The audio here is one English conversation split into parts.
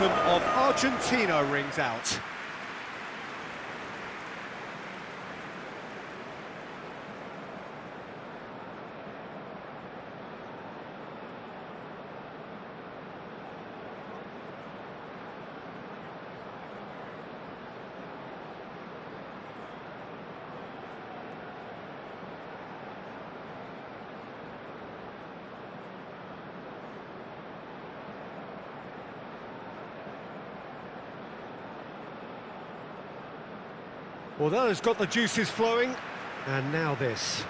anthem of Argentina rings out. Well, that has got the juices flowing, and now this.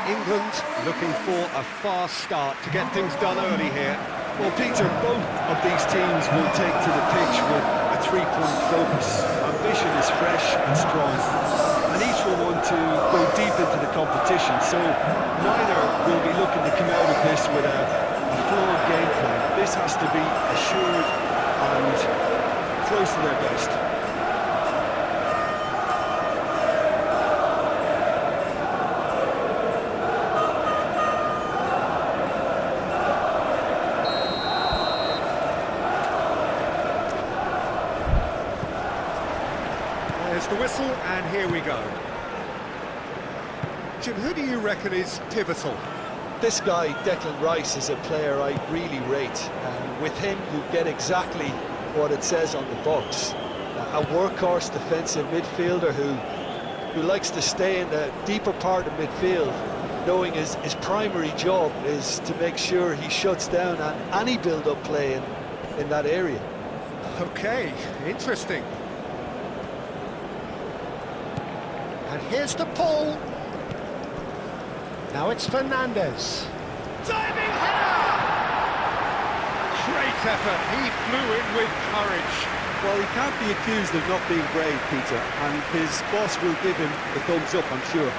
England looking for a fast start to get things done early here. Well, Peter, both of these teams will take to the pitch with a three-point focus. Ambition is fresh and strong, and each will want to go deep into the competition, so neither will be looking to come out of this with a flawed game plan. This has to be assured and close to their best. There's the whistle, and here we go. Jim, who do you reckon is pivotal? This guy, Declan Rice, is a player I really rate. With him, you get exactly what it says on the box. A workhorse defensive midfielder who likes to stay in the deeper part of midfield, knowing his primary job is to make sure he shuts down any build-up play in that area. Okay, interesting. And here's the pull. Now it's Fernandez. Diving header! Great effort. He flew in with courage. Well, he can't be accused of not being brave, Peter, and his boss will give him the thumbs up, I'm sure.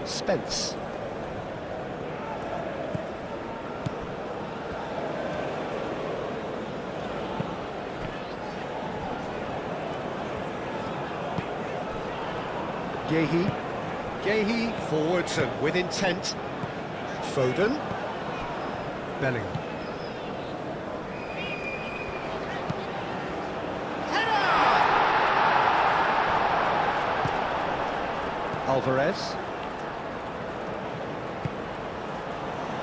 Spence. Gehi forwards and with intent. Foden. Bellingham. Header! Alvarez.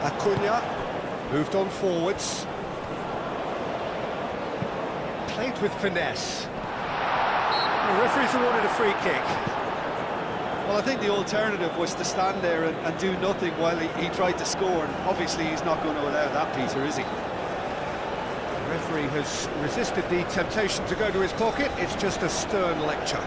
Acuna moved on forwards. Played with finesse. The referee's awarded a free kick. Well, I think the alternative was to stand there and do nothing while he tried to score, and obviously he's not going to allow that, Peter, is he? The referee has resisted the temptation to go to his pocket. It's just a stern lecture.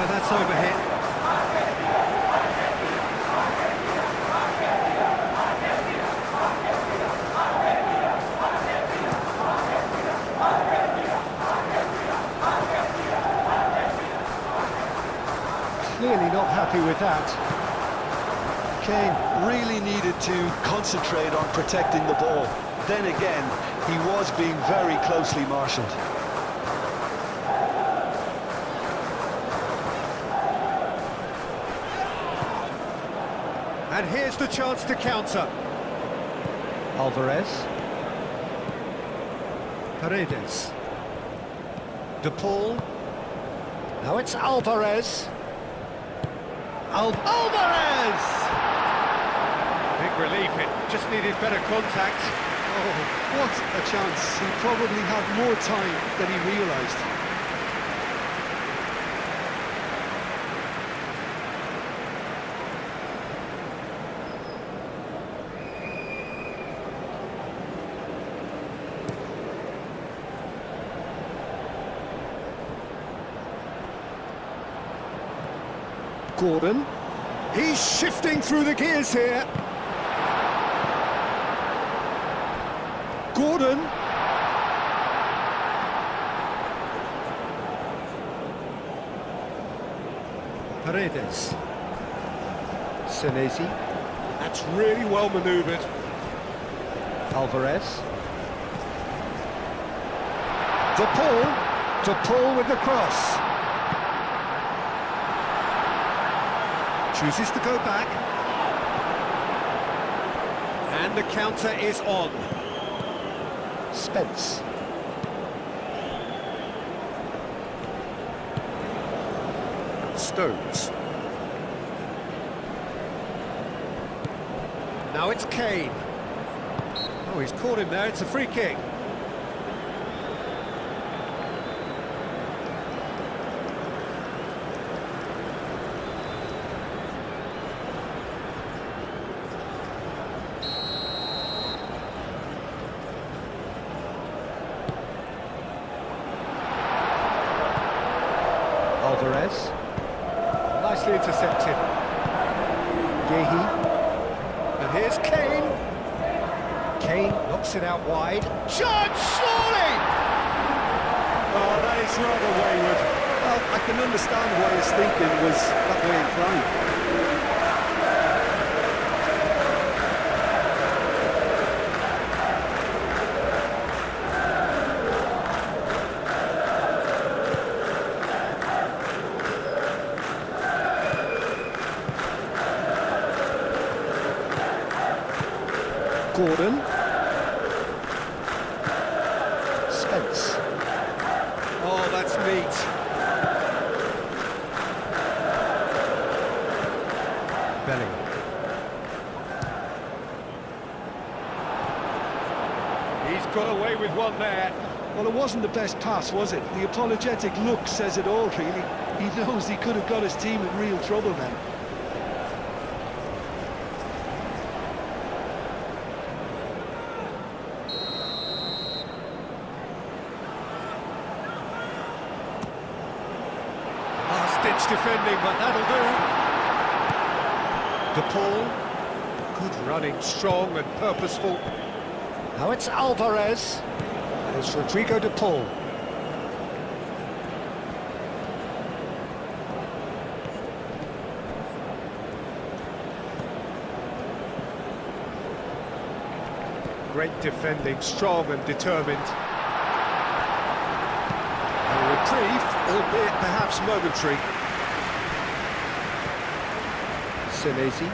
That's overhit. Clearly not happy with that. Kane really needed to concentrate on protecting the ball. Then again, he was being very closely marshalled. And here's the chance to counter. Alvarez. Paredes. De Paul. Now it's Alvarez. Alvarez! Big relief, it just needed better contact. Oh, what a chance. He probably had more time than he realised. Gordon. He's shifting through the gears here. Gordon. Paredes. Senesi. That's really well manoeuvred. Alvarez. De Paul with the cross. Chooses to go back. And the counter is on. Spence. Stones. Now it's Kane. Oh, he's caught him there, it's a free kick. Alvarez. Nicely intercepted. Yehi. And here's Kane. Kane knocks it out wide. Shot, surely! Oh, that is rather wayward. Well, I can understand why his thinking was that way inclined. Gordon. Spence. Oh, that's neat. Bellingham. He's got away with one there. Well, it wasn't the best pass, was it? The apologetic look says it all, really. He knows he could have got his team in real trouble then. Ditch defending, but that'll do. De Paul, good running, strong and purposeful. Now it's Alvarez, and it's Rodrigo De Paul. Great defending, strong and determined. A reprieve, albeit perhaps momentary. Senesi.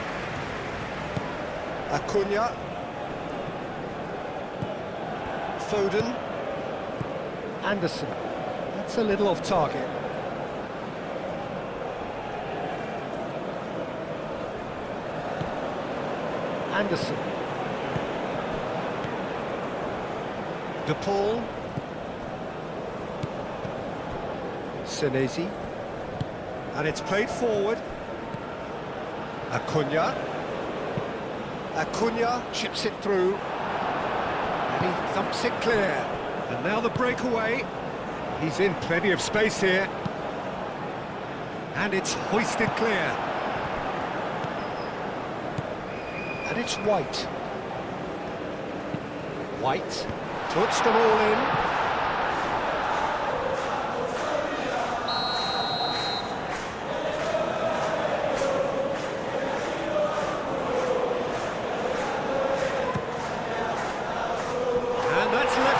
Acuna. Foden. Anderson. That's a little off target. Anderson. De Paul. Senesi. And it's played forward. Acuna. Acuna chips it through. And he thumps it clear. And now the breakaway. He's in plenty of space here. And it's hoisted clear. And it's White. White puts them all in.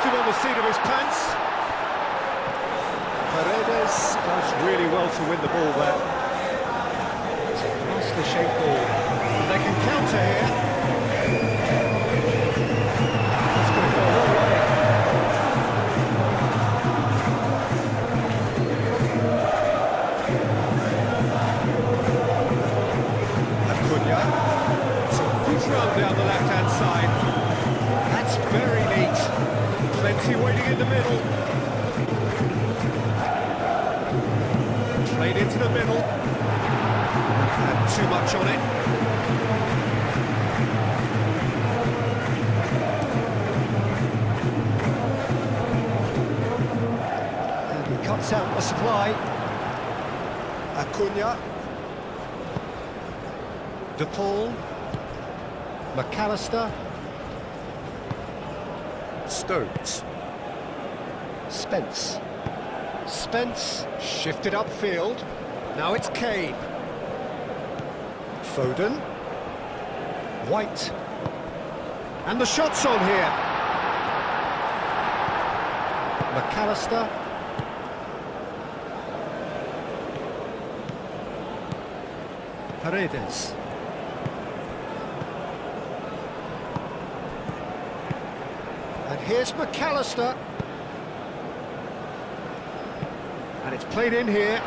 On the seat of his pants. Paredes does really well to win the ball there. It's a nicely shaped ball. And they can counter here. It's going to go all the way. Messi waiting in the middle. Played into the middle. Had too much on it. And he cuts out the supply. Acuna. De Paul. McAllister. Stones. Spence. Spence shifted upfield. Now it's Kane. Foden. White. And the shot's on here. McAllister. Paredes. And here's McAllister. And it's played in here.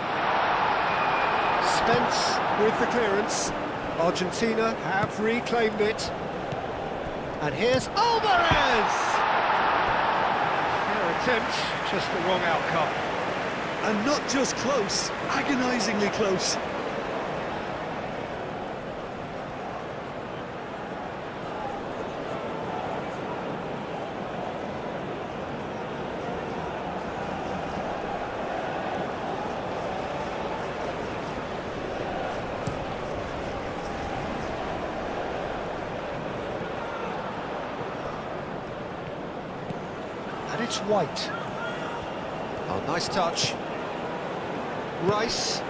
Spence with the clearance. Argentina have reclaimed it. And here's Alvarez! Fair attempt, just the wrong outcome. And not just close, agonisingly close. And it's White. Oh, nice touch. Rice.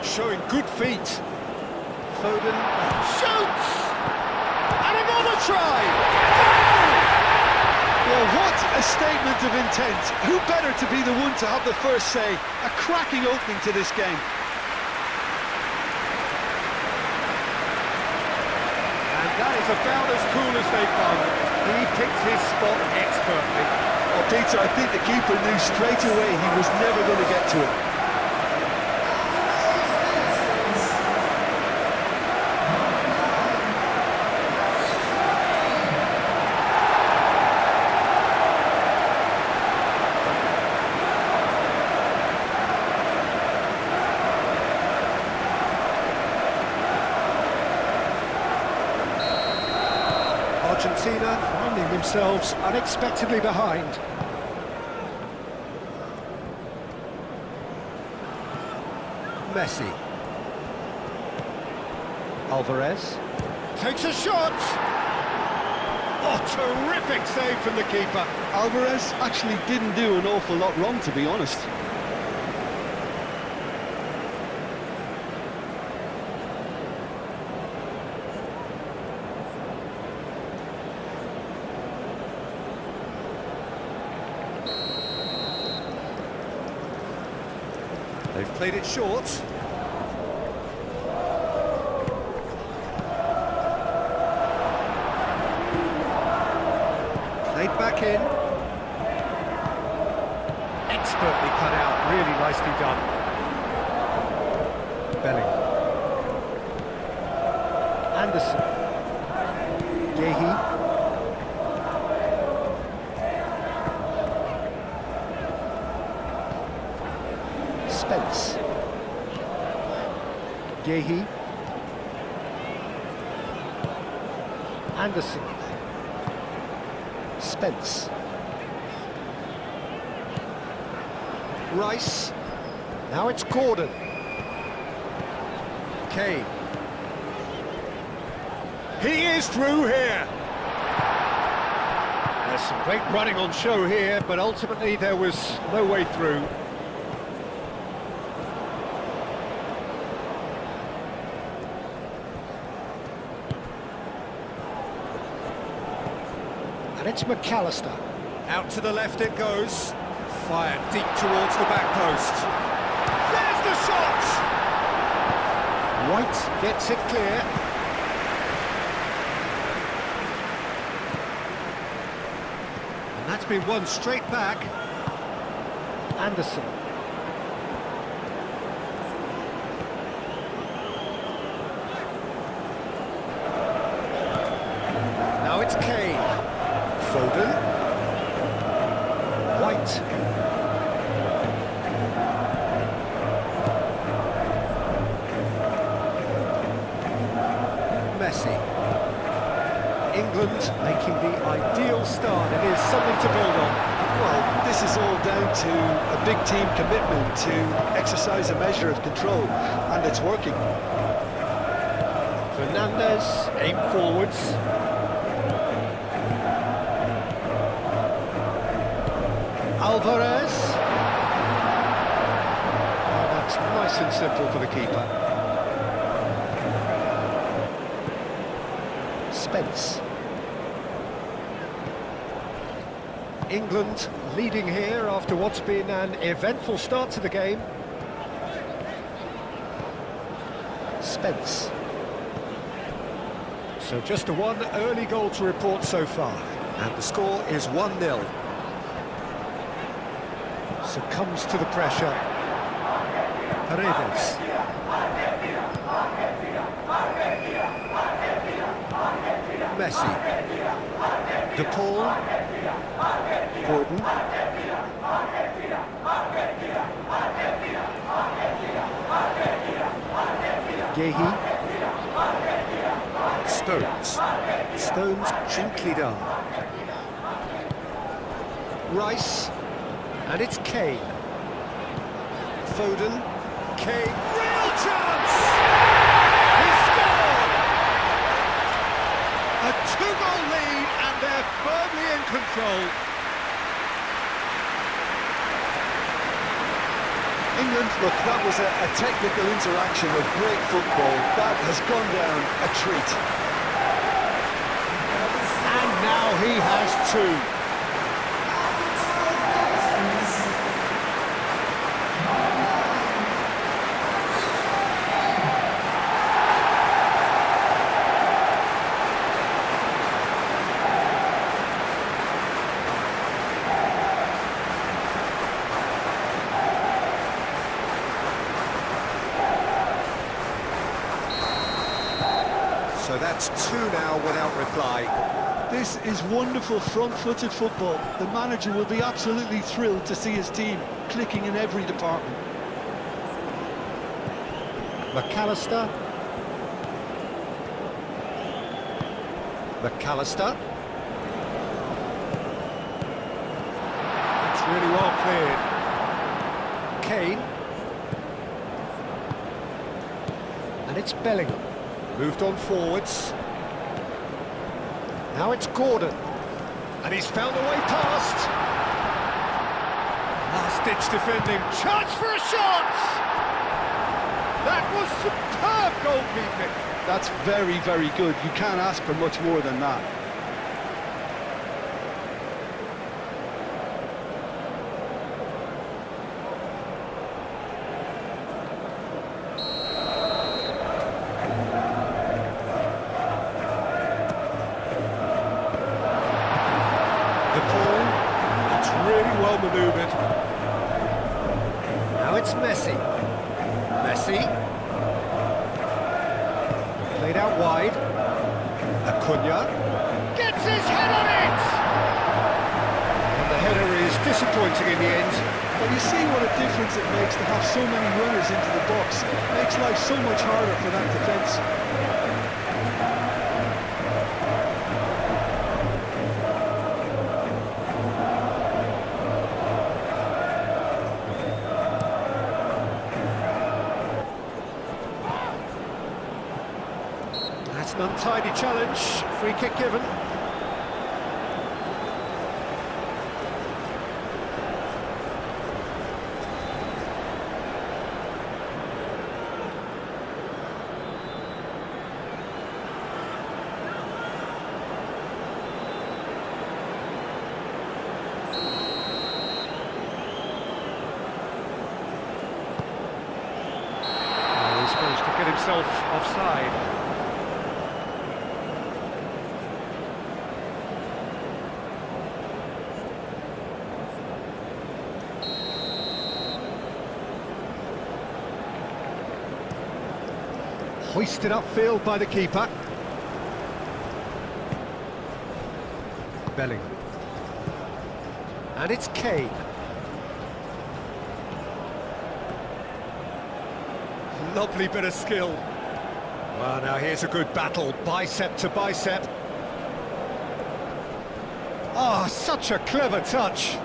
Showing good feet. Foden shoots! And another try! Well, what a statement of intent. Who better to be the one to have the first say? A cracking opening to this game. And that is about as cool as they come. He picked his spot expertly. Well, Peter, I think the keeper knew straight away he was never going to get to it. Argentina finding themselves unexpectedly behind. Messi. Alvarez. Takes a shot! Oh, terrific save from the keeper. Alvarez actually didn't do an awful lot wrong, to be honest. They've played it short. Played back in. Expertly cut out, really nicely done. Bellingham. Anderson. Yehi. Spence. Yehi. Anderson. Spence. Rice. Now it's Gordon. Kane. He is through here. There's some great running on show here, but ultimately there was no way through. And it's McAllister. Out to the left it goes. Fired deep towards the back post. There's the shot! White gets it clear. And that's been won straight back. Anderson. Now it's Kane. Foden. Messi. England making the ideal start. It is something to build on. Well, this is all down to a big team commitment to exercise a measure of control, and it's working. Fernandez, aim forwards. Alvarez. Oh, that's nice and simple for the keeper. Spence. England leading here after what's been an eventful start to the game. Spence. So just the one early goal to report so far, and the score is 1-0. Succumbs to the pressure. Paredes. Messi. De Paul. Gordon. Yehi. Stones. Stones gently done. Rice. And it's Kane. Foden. Kane. Real chance! He scored! A two-goal lead, and they're firmly in control. England, look, that was a technical interaction of great football. That has gone down a treat. And now he has two. So that's two now without reply. This is wonderful front-footed football. The manager will be absolutely thrilled to see his team clicking in every department. McAllister. McAllister. It's really well cleared. Kane. And it's Bellingham. Moved on forwards. Now it's Gordon. And he's found a way past. Last-ditch defending. Chance for a shot! That was superb goalkeeping. That's very, very good. You can't ask for much more than that. The ball, it's really well manoeuvred. Now it's Messi. Messi. Played out wide. Acuna. Gets his head on it! And the header is disappointing in the end. Well, you see what a difference it makes to have so many runners into the box. It makes life so much harder for that defence. That's an untidy challenge. Free kick given. He's managed to get himself offside. Hoisted upfield by the keeper. Bellingham. And it's Kane. Lovely bit of skill. Well, now here's a good battle, bicep to bicep. Oh, such a clever touch.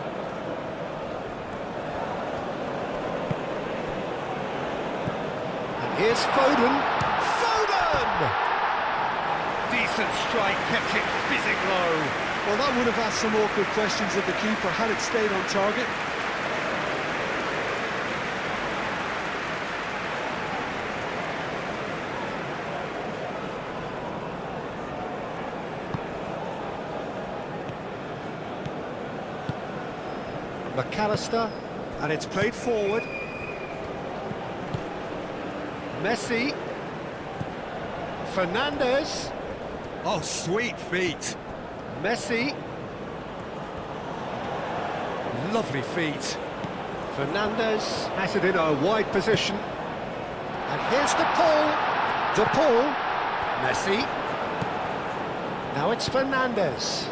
And here's Foden. Foden! Decent strike, kept it fizzing low. Well, that would have asked some awkward questions of the keeper had it stayed on target. McAllister, and it's played forward. Messi. Fernandes. Oh, sweet feet. Messi. Lovely feet. Fernandes has it in a wide position. And here's De Paul. Messi. Now it's Fernandes.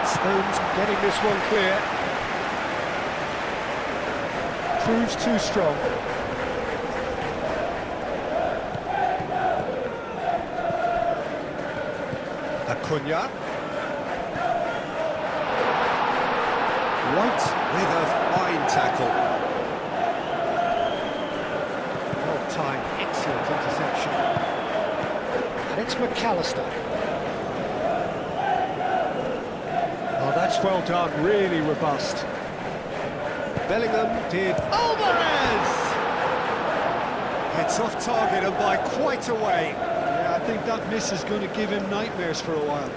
Stones getting this one clear. Proves too strong. Acuna. White with a fine tackle. Well timed, excellent interception. And it's McAllister. Oh, that's well done, really robust. Bellingham did. Alvarez! It's off target and by quite a way. Yeah, I think that miss is going to give him nightmares for a while.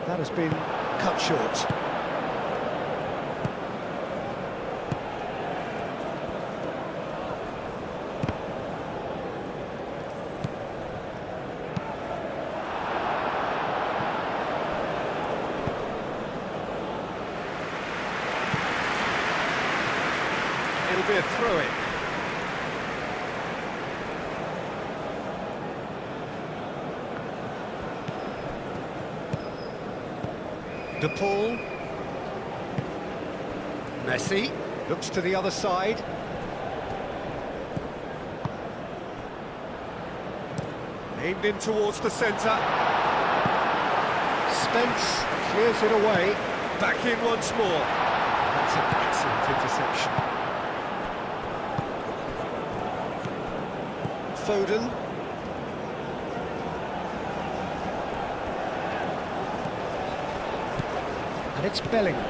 That has been cut short. It'll be a throw-in. De Paul. Messi looks to the other side. Aimed in towards the centre. Spence clears it away. Back in once more. That's an excellent interception. Foden. And it's Bellingham.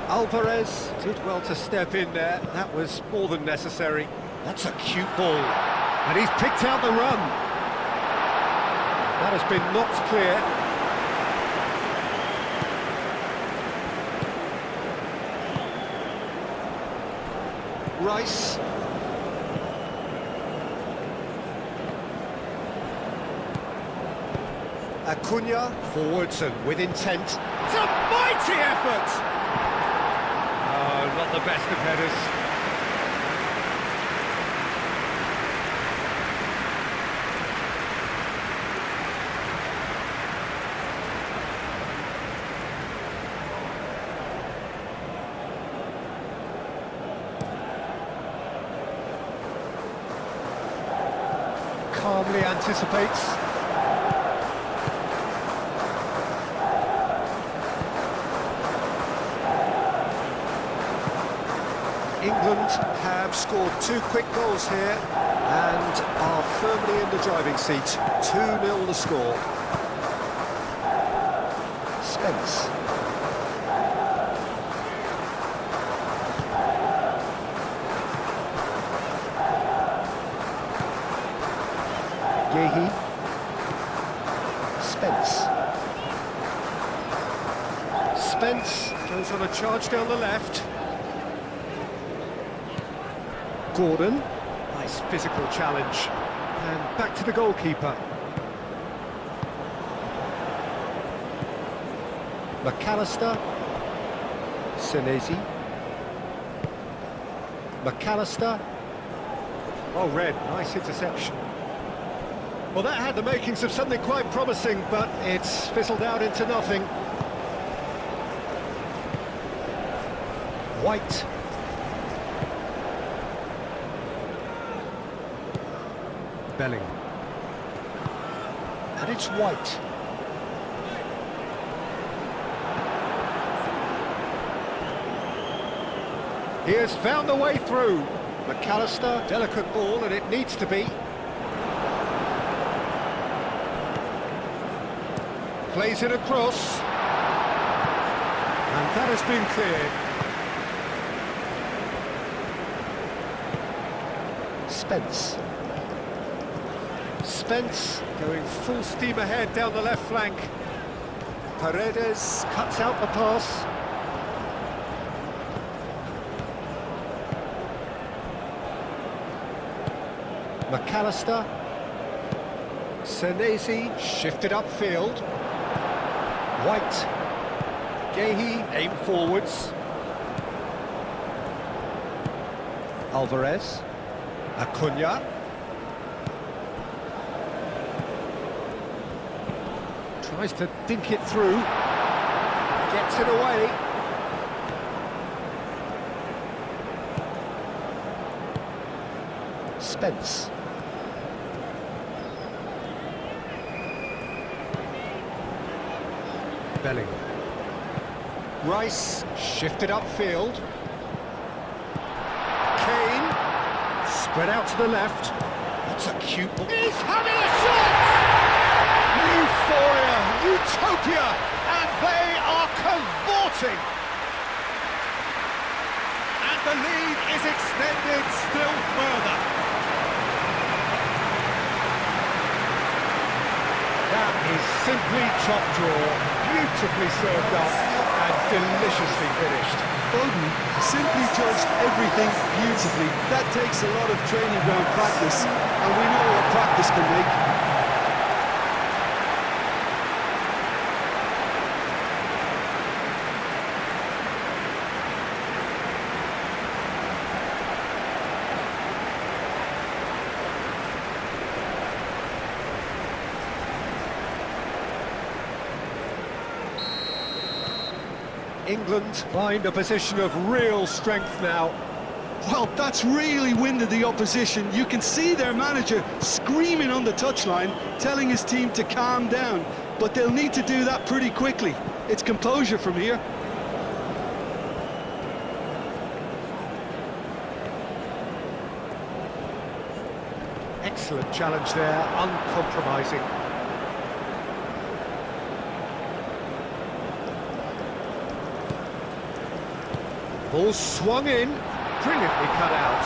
Alvarez did well to step in there. That was more than necessary. That's a cute ball. And he's picked out the run. That has been knocked clear. Rice. Acuna forwards and with intent. It's a mighty effort! Oh, not the best of headers. Calmly anticipates. England have scored 2 quick goals here and are firmly in the driving seat. 2-0 the score. Spence. Yehi. Spence. Spence goes on a charge down the left. Gordon, nice physical challenge, and back to the goalkeeper. McAllister, Senesi, McAllister, Well read, nice interception. Well, that had the makings of something quite promising, but it's fizzled out into nothing. White. Bellingham. And it's White. He has found the way through. McAllister, delicate ball, and it needs to be. Plays it across. And that has been cleared. Spence. Spence going full steam ahead down the left flank. Paredes cuts out the pass. McAllister. Senesi shifted upfield. White. Gahey aim forwards. Alvarez. Acuna. Tries to dink it through. Gets it away. Spence. Bellingham. Rice shifted upfield. Kane spread out to the left. That's a cute ball. He's having a shot! Euphoria, utopia, and they are cavorting. And the lead is extended still further. That is simply top draw, beautifully served up and deliciously finished. Foden simply judged everything beautifully. That takes a lot of training ground practice, and we know what practice can make. England find a position of real strength now. Well, that's really winded the opposition. You can see their manager screaming on the touchline, telling his team to calm down. But they'll need to do that pretty quickly. It's composure from here. Excellent challenge there, uncompromising. Ball swung in, brilliantly cut out.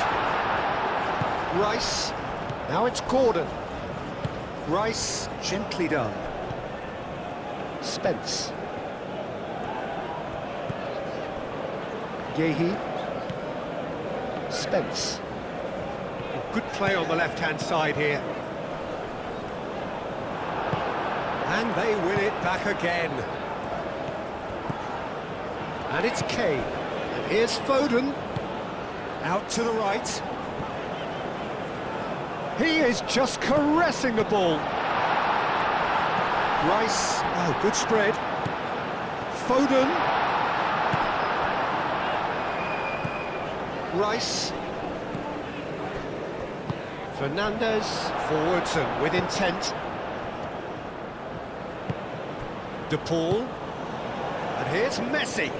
Rice, now it's Gordon. Rice, gently done. Spence. Gahey. Spence. Good play on the left-hand side here. And they win it back again. And it's Kane. And here's Foden. Out to the right. He is just caressing the ball. Rice, oh, good spread. Foden. Rice. Fernandez, forwards and with intent. De Paul. And here's Messi.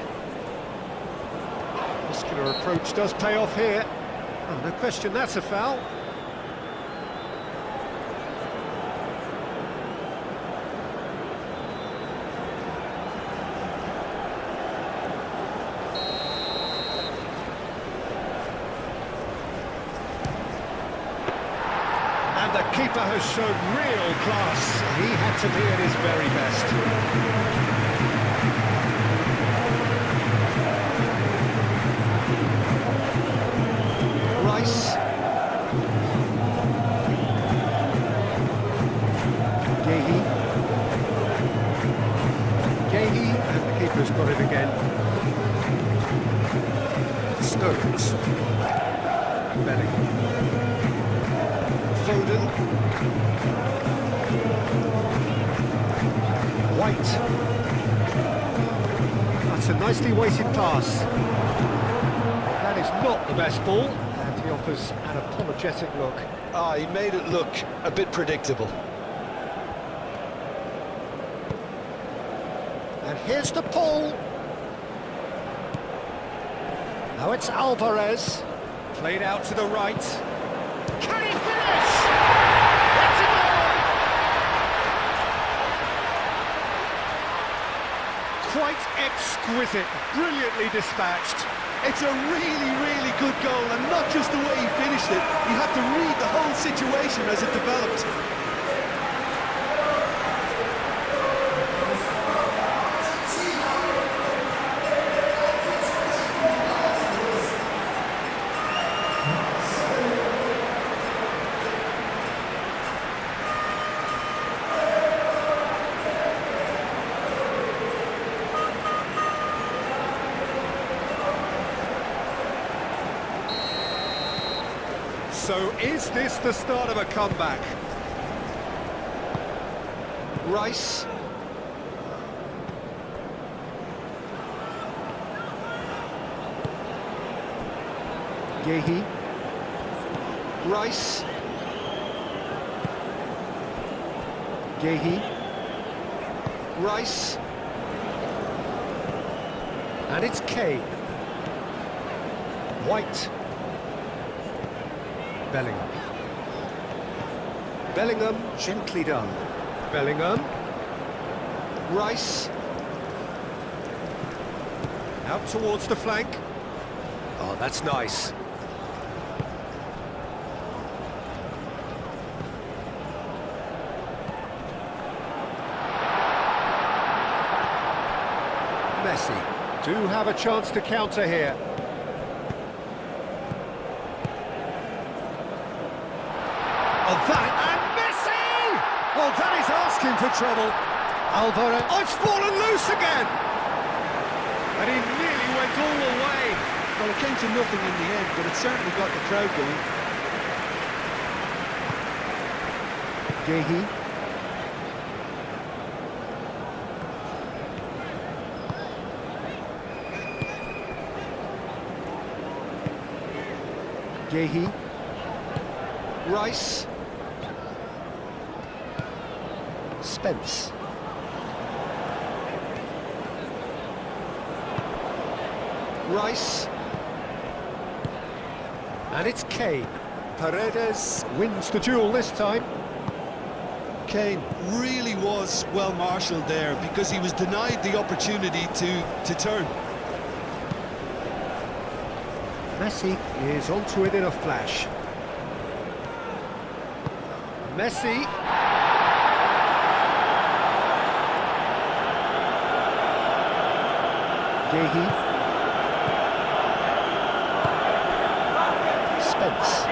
Muscular approach does pay off here. Oh, no question, that's a foul. And the keeper has shown real class. He had to be at his very best. Rice. Gahey. Gahey, and the keeper's got it again. Stokes. Bellingham. White. That's a nicely weighted pass. That is not the best ball, and he offers an apologetic look. Ah, he made it look a bit predictable. And here's the pull. Now it's Alvarez. Played out to the right. Can he finish? That's a goal! Quite exquisite, brilliantly dispatched. It's a really, really good goal, and not just the way he finished it. You have to read the whole situation as it developed. So is this the start of a comeback? Rice. Yehi. Rice. Yehi. Rice. And it's Kane. White. Bellingham. Bellingham, gently done. Bellingham, Rice. out towards the flank. Oh, that's nice. Messi do have a chance to counter here. Oh, that, and Messi! Oh, that is asking for trouble. Alvarez. Oh, it's fallen loose again! And he nearly went all the way. Well, it came to nothing in the end, but it certainly got the crowd going. Yehi. Yehi. Rice. Spence. Rice. And it's Kane. Paredes wins the duel this time. Kane really was well marshalled there because he was denied the opportunity to turn. Messi is onto it in a flash. Messi. Yehi. Spence.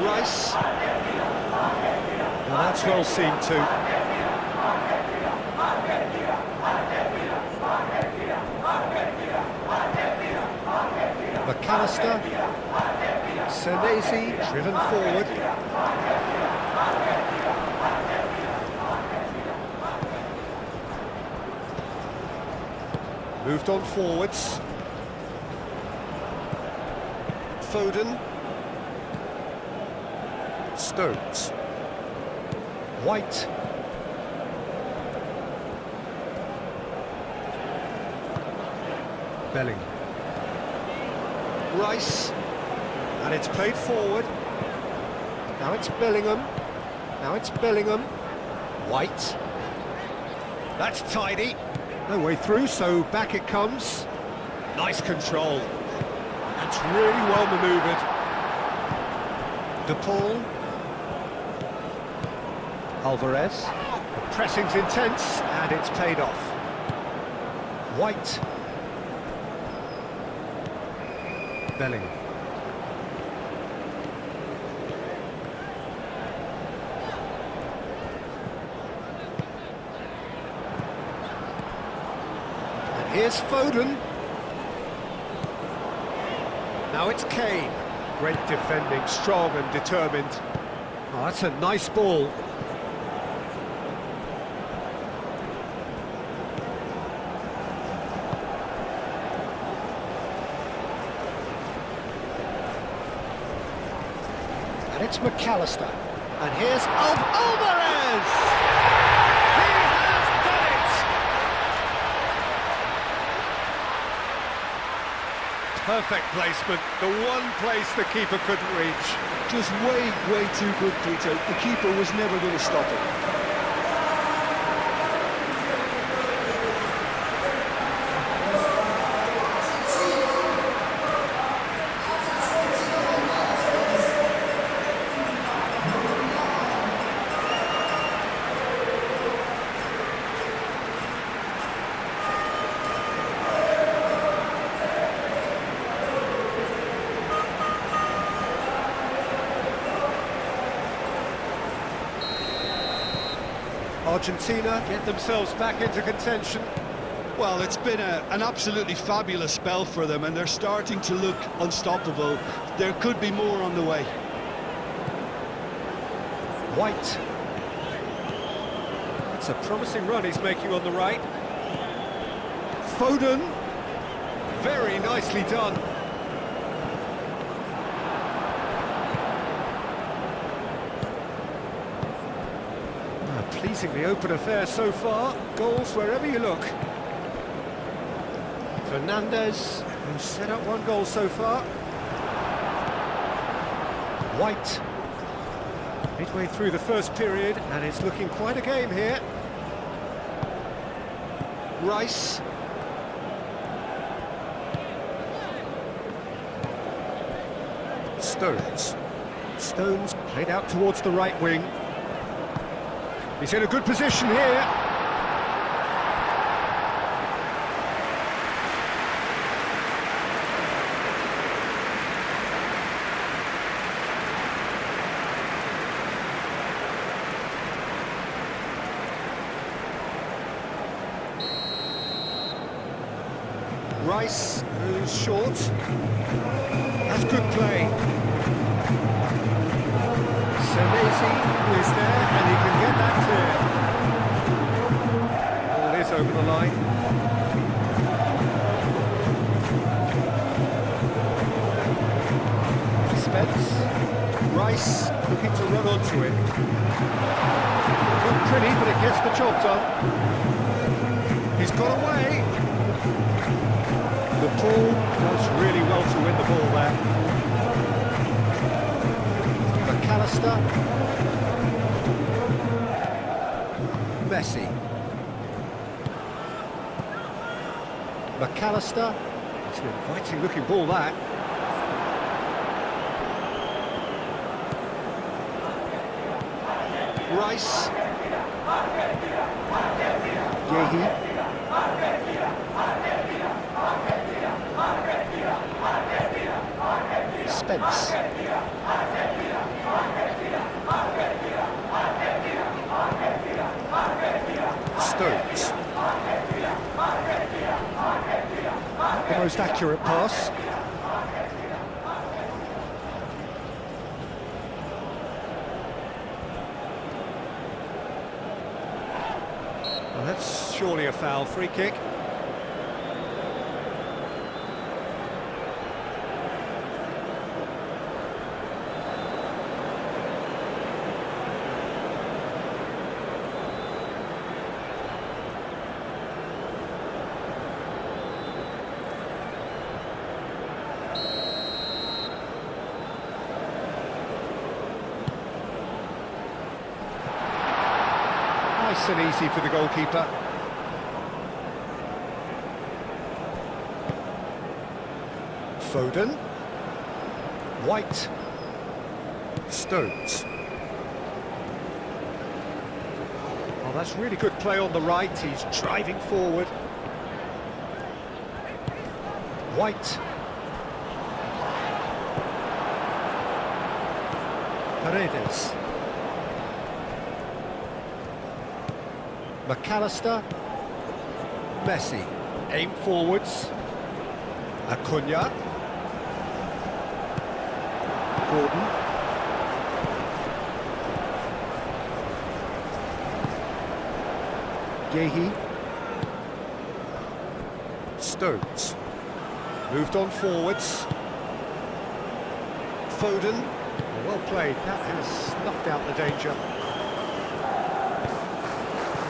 Rice. Now that's well seen too. McAllister. Senesi driven forward. Moved on forwards. Foden. Stones. White. Bellingham. Rice. And it's played forward. Now it's Bellingham. Now it's Bellingham. White. That's tidy. No way through, so back it comes. Nice control. That's really well manoeuvred. De Paul. Alvarez. The pressing's intense, and it's paid off. White. Bellingham. And here's Foden. Now it's Kane. Great defending, strong and determined. Oh, that's a nice ball. And it's McAllister. And here's Alvarez! He has done it! Perfect placement, the one place the keeper couldn't reach. Just way too good, Peter. The keeper was never going to stop it. Argentina get themselves back into contention. Well, it's been an absolutely fabulous spell for them, and they're starting to look unstoppable. There could be more on the way. White. It's a promising run he's making on the right. Foden. Very nicely done. Pleasingly open affair so far. Goals wherever you look. Fernandez, who's set up one goal so far. White. Midway through the first period, and it's looking quite a game here. Rice. Stones. Stones played out towards the right wing. He's in a good position here. Rice, who's short. That's good play. Messi is there, and he can get that clear. Ball is over the line. Spence. Rice looking to run onto it. Not pretty, but it gets the job done. He's got away. The ball does really well to win the ball there. McAllister. Messi. McAllister. It's an inviting looking ball, that. Rice. Yehi. Spence. Stones. The most accurate pass. Well, that's surely a foul. Free kick. Nice and easy for the goalkeeper. Foden. White. Stones. Oh, that's really good play on the right. He's driving forward. White. Paredes. McAllister. Messi. Aim forwards. Acuna. Gordon. Gehi. Stones. Moved on forwards. Foden. Well played, that has snuffed out the danger.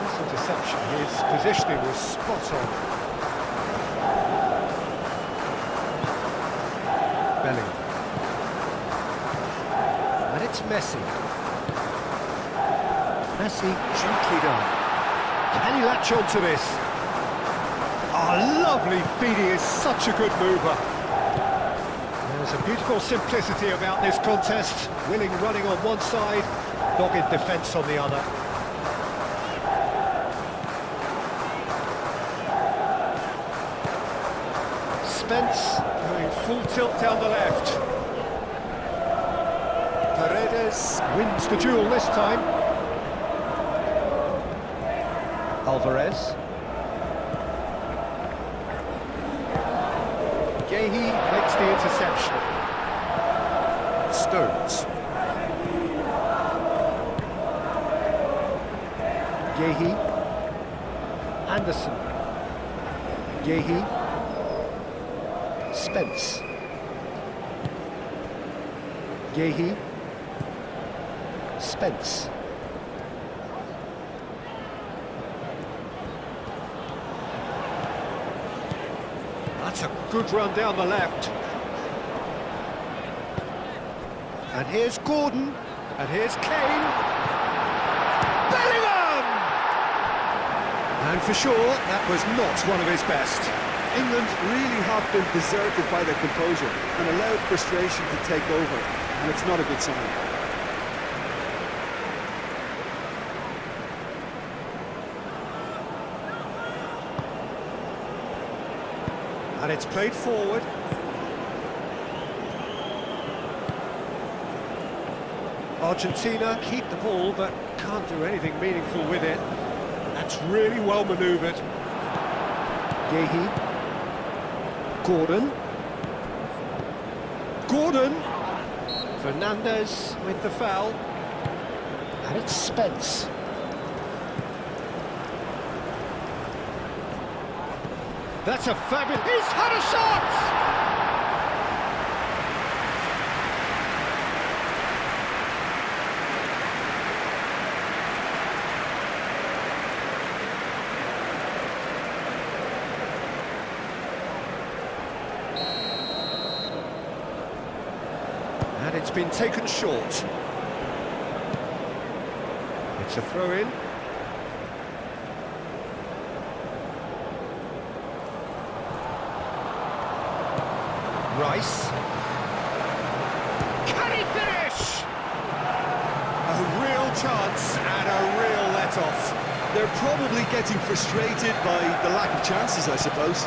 This interception, his positioning was spot on. Bellingham. And it's Messi. Messi, gently done. Can he latch on to this? Oh, lovely feed, he is such a good mover. There's a beautiful simplicity about this contest. Willing running on one side, dogged defence on the other. Spence going full tilt down the left. Paredes wins the duel this time. Alvarez. Gehi makes the interception. Stones. Gehi. Anderson. Gehi. Spence. Gehi. Spence. That's a good run down the left. And here's Gordon. And here's Kane. Bellingham! And for sure, that was not one of his best. England really have been deserted by their composure and allowed frustration to take over, and it's not a good sign. And it's played forward. Argentina keep the ball, but can't do anything meaningful with it. That's really well manoeuvred. Gehi. Gordon. Gordon. Fernandez with the foul. And it's Spence. That's a fabulous... He's had a shot! And it's been taken short. It's a throw-in. Rice. Can he finish? A real chance and a real let-off. They're probably getting frustrated by the lack of chances, I suppose.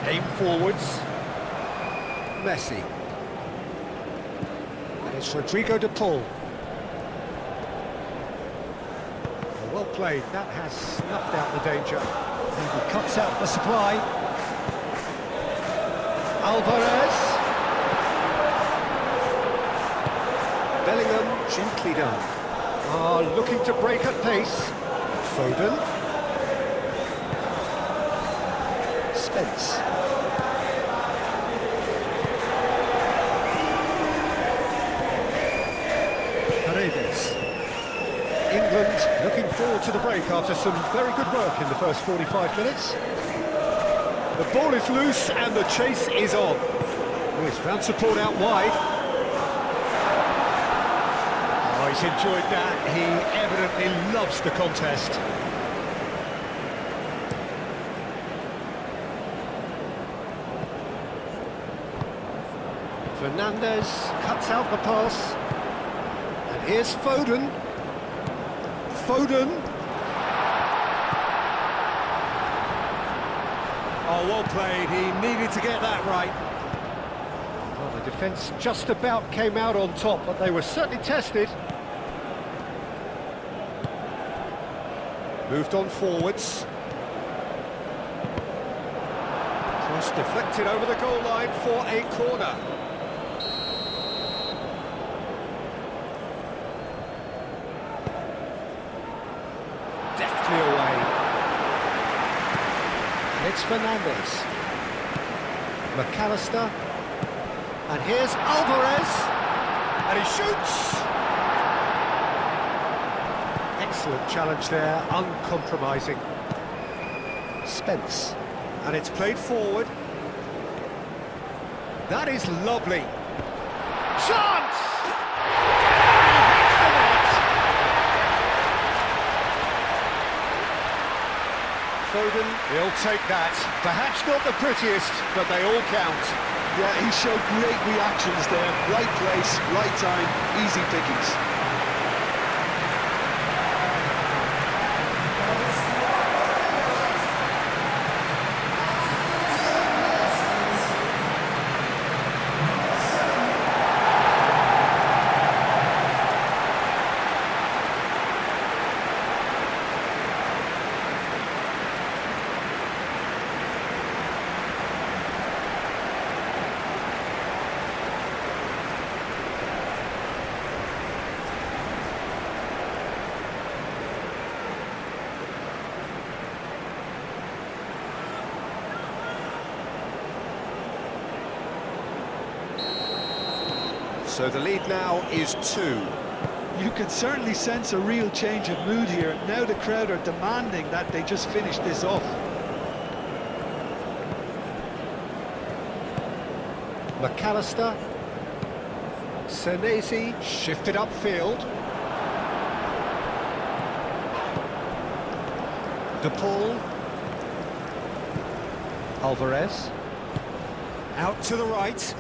Aim forwards. Messi. And it's Rodrigo de Paul. Well played, that has snuffed out the danger. He cuts out the supply. Alvarez. Bellingham, gently done. Looking to break at pace. Foden. Spence. Paredes. England looking forward to the break after some very good work in the first 45 minutes. The ball is loose and the chase is on. Oh, he's found support out wide. Oh, he's enjoyed that. He evidently loves the contest. Fernandez cuts out the pass. And here's Foden. Foden. Oh, well played. He needed to get that right. Well, the defence just about came out on top, but they were certainly tested. Moved on forwards. Cross It's deflected over the goal line for a corner. Deftly away. And it's Fernandez. McAllister. And here's Alvarez. And he shoots! Excellent challenge there, uncompromising. Spence. And it's played forward. That is lovely. Chance! He hits the net. Foden, he'll take that. Perhaps not the prettiest, but they all count. Yeah, he showed great reactions there. Right place, right time, easy pickings. So the lead now is 2. You can certainly sense a real change of mood here. Now the crowd are demanding that they just finish this off. McAllister. Senesi shifted upfield. De Paul. Alvarez. Out to the right.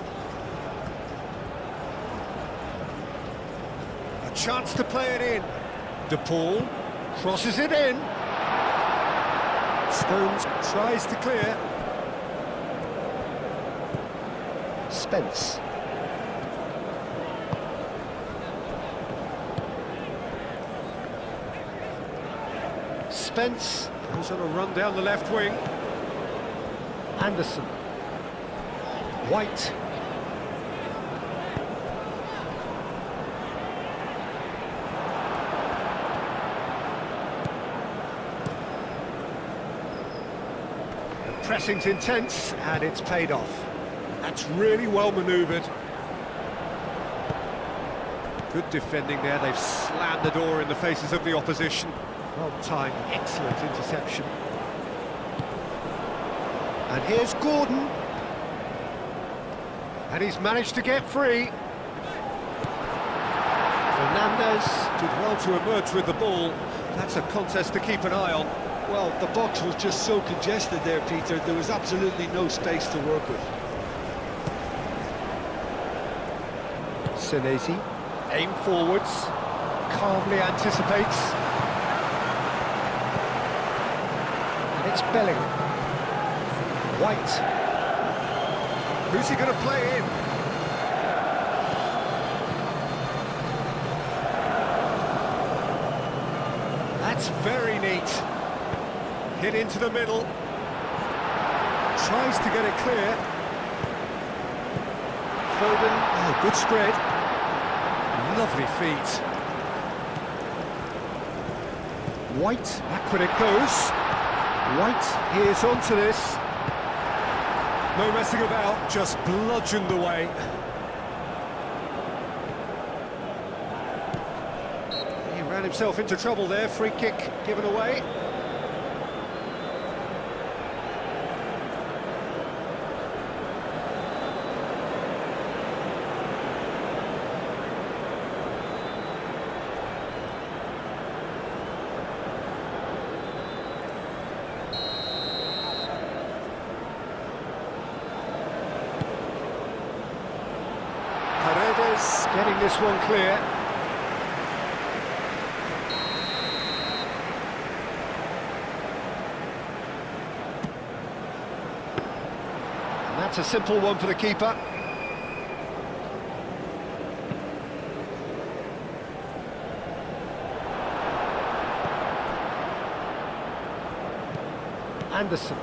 A chance to play it in. De Paul crosses it in. Stones tries to clear. Spence. Spence goes on a run down the left wing. Anderson. White. The pressing's intense and it's paid off. That's really well manoeuvred. Good defending there, they've slammed the door in the faces of the opposition. Well timed, excellent interception. And here's Gordon. And he's managed to get free. Fernandez did well to emerge with the ball. That's a contest to keep an eye on. Well, the box was just so congested there, Peter. There was absolutely no space to work with. Senesi, aim forwards, calmly anticipates. And it's Bellingham. White. Who's he going to play in? That's very neat. Hit into the middle. Tries to get it clear. Foden, oh, good spread. Lovely feet. White, back when it goes. White, here's onto this. No messing about, just bludgeoned away. He ran himself into trouble there, free kick given away. Getting this one clear. And that's a simple one for the keeper. Anderson.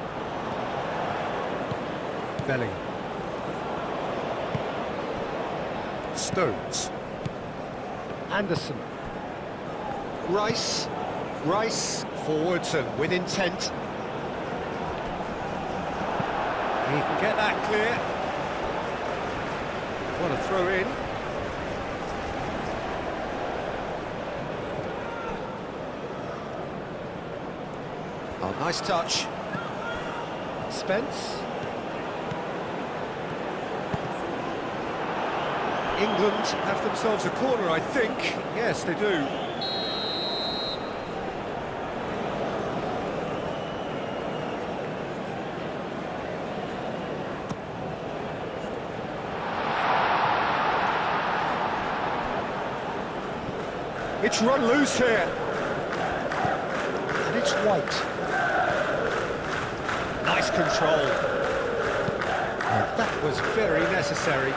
Bellingham. Stones. Anderson. Rice. Rice forwards and with intent. He can get that clear. What a throw in. Oh, nice touch. Spence. England have themselves a corner, I think. Yes, they do. It's run loose here. And it's White. Nice control. Oh, that was very necessary.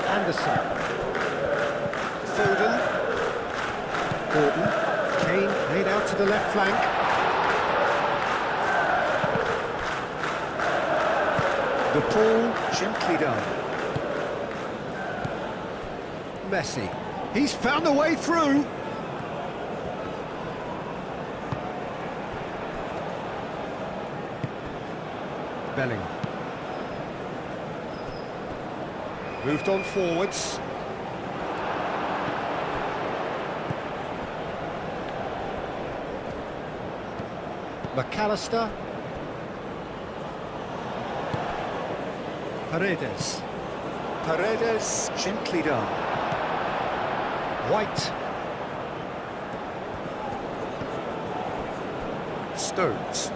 Anderson. Foden. Gordon. Kane made out to the left flank. The ball gently done. Messi. He's found a way through. Bellingham. Moved on forwards. McAllister. Paredes. Paredes, gently done. White. Stones.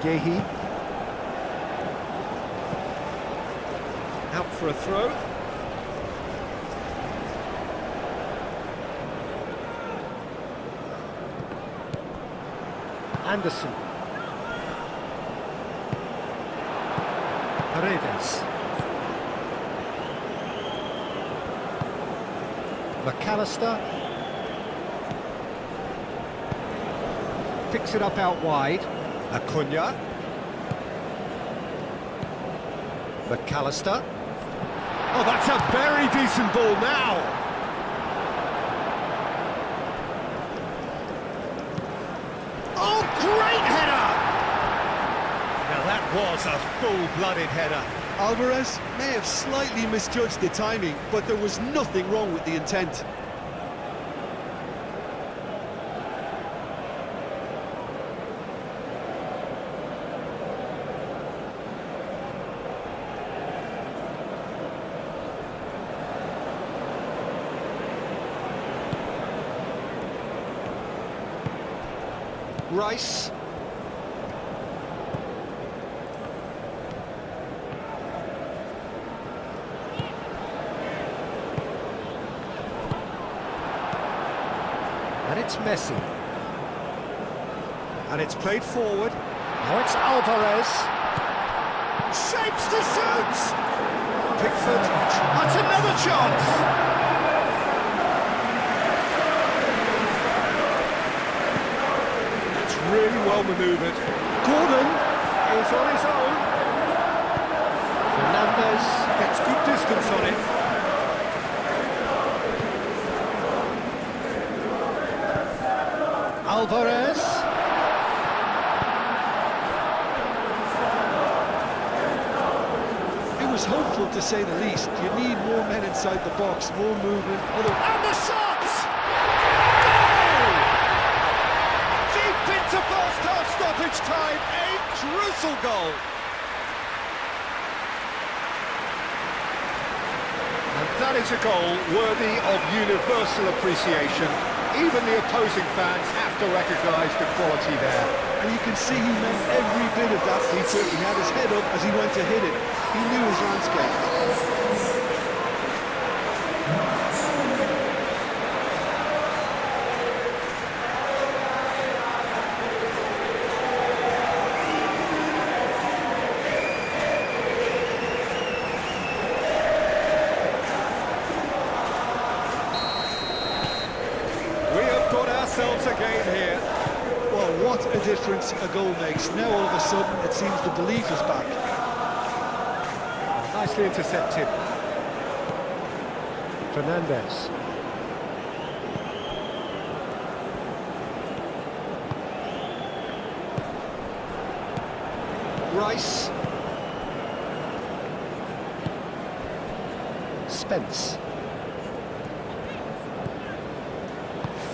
Gehi. Out for a throw. Anderson. Paredes. McAllister. Picks it up out wide. Acuna. McAllister. Oh, that's a very decent ball now. Oh, great header! Now that was a full-blooded header. Alvarez may have slightly misjudged the timing, but there was nothing wrong with the intent. Rice. And it's Messi. And it's played forward. Now it's Alvarez. Shapes to shoot! Pickford. That's another chance! Really well manoeuvred. Gordon is on his own. Fernandez gets good distance on it. Alvarez. It was hopeful to say the least. You need more men inside the box, more movement. And the shot! To first half stoppage time, a crucial goal. And that is a goal worthy of universal appreciation. Even the opposing fans have to recognise the quality there. And you can see he meant every bit of that, Peter. He had his head up as he went to hit it. He knew his landscape. themselves a game here. Well, what a difference a goal makes. Now all of a sudden it seems the belief is back. Nicely intercepted. Fernandez. Rice. Spence.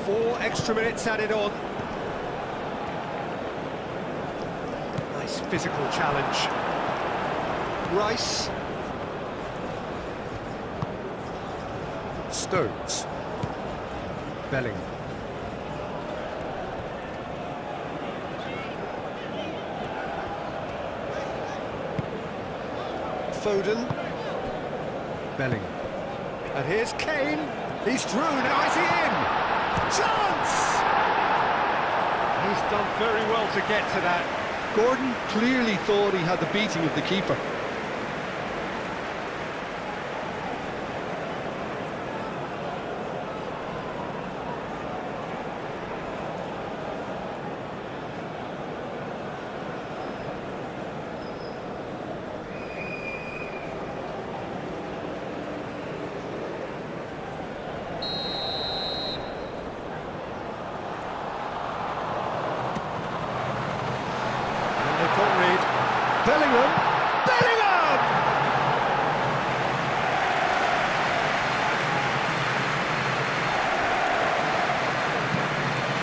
4 extra minutes added on. Nice physical challenge. Rice. Stones. Bellingham. Foden. Bellingham. And here's Kane. He's through. Now is he in? Chance! He's done very well to get to that. Gordon clearly thought he had the beating of the keeper. Bellingham! Bellingham!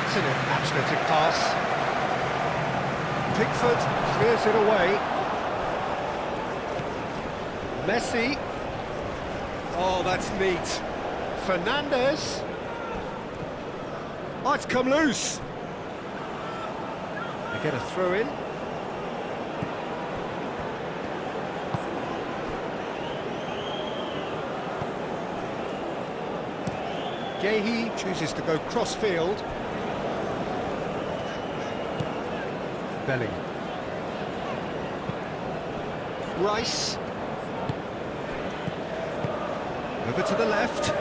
It's an imaginative pass. Pickford clears it away. Messi. Oh, that's neat. Fernandez. Oh, it's come loose. They get a throw in. Gehi chooses to go cross-field. Bellingham. Rice. Over to the left.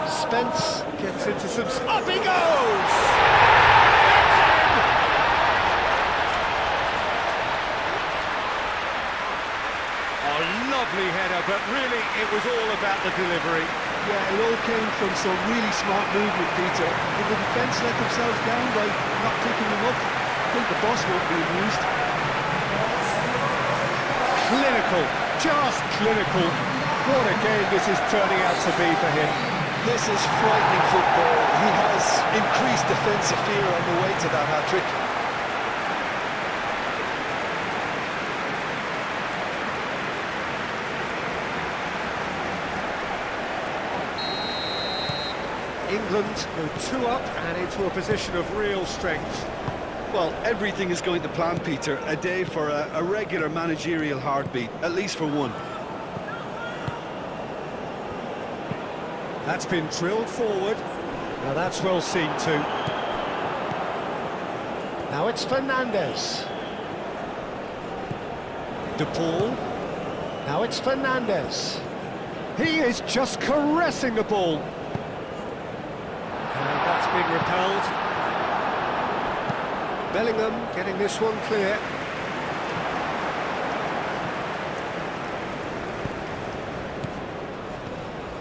Spence gets into some... Up he goes! It's in! Oh, lovely header, but really it was all about the delivery. Yeah, it all came from some really smart movement, Peter. Did the defence let themselves down by not picking them up? I think the boss won't be amused. Clinical, just clinical. What a game this is turning out to be for him. This is frightening football. He has increased defensive fear on the way to that hat-trick. England go 2 up and into a position of real strength. Well, everything is going to plan, Peter. A day for a regular managerial heartbeat, at least for one. That's been drilled forward. Now that's well seen too. Now it's Fernandez. De Paul. Now it's Fernandez. He is just caressing the ball. And that's been repelled. Bellingham getting this one clear.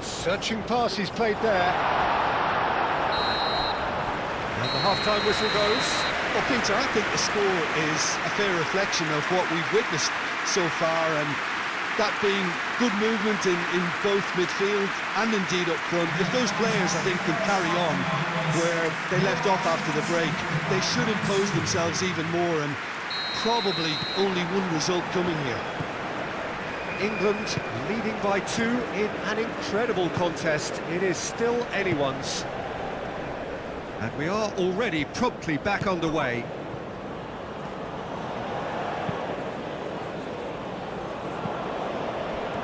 Searching pass he's played there. And the half-time whistle goes. Well, Peter, I think the score is a fair reflection of what we've witnessed so far, and that being good movement in both midfield and indeed up front. If those players, I think, can carry on where they left off after the break, they should impose themselves even more, and probably only one result coming here. England leading by 2 in an incredible contest. It is still anyone's. And we are already promptly back underway.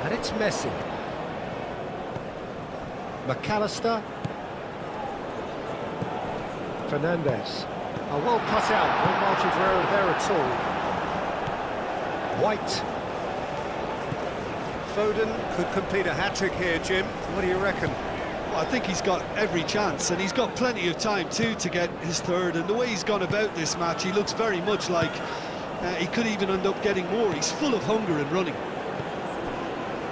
And it's Messi. McAllister. Fernandez. A well cut out, no margin for error there at all. White. Foden could complete a hat-trick here, Jim. What do you reckon? Well, I think he's got every chance, and he's got plenty of time too to get his third. And the way he's gone about this match, he looks very much like he could even end up getting more. He's full of hunger and running.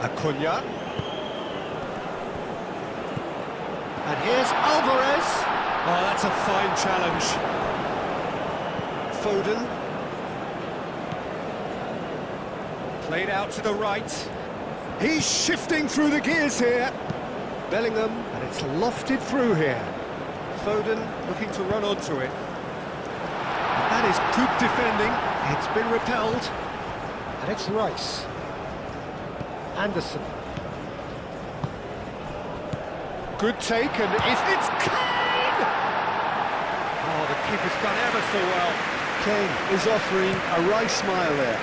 Acuna. And here's Alvarez. Oh, that's a fine challenge. Foden. Played out to the right. He's shifting through the gears here. Bellingham, and it's lofted through here. Foden looking to run onto it. That is good defending. It's been repelled. And it's Rice. Anderson. Good take, and it's Kane! Oh, the keeper's done ever so well. Kane is offering a Rice smile there.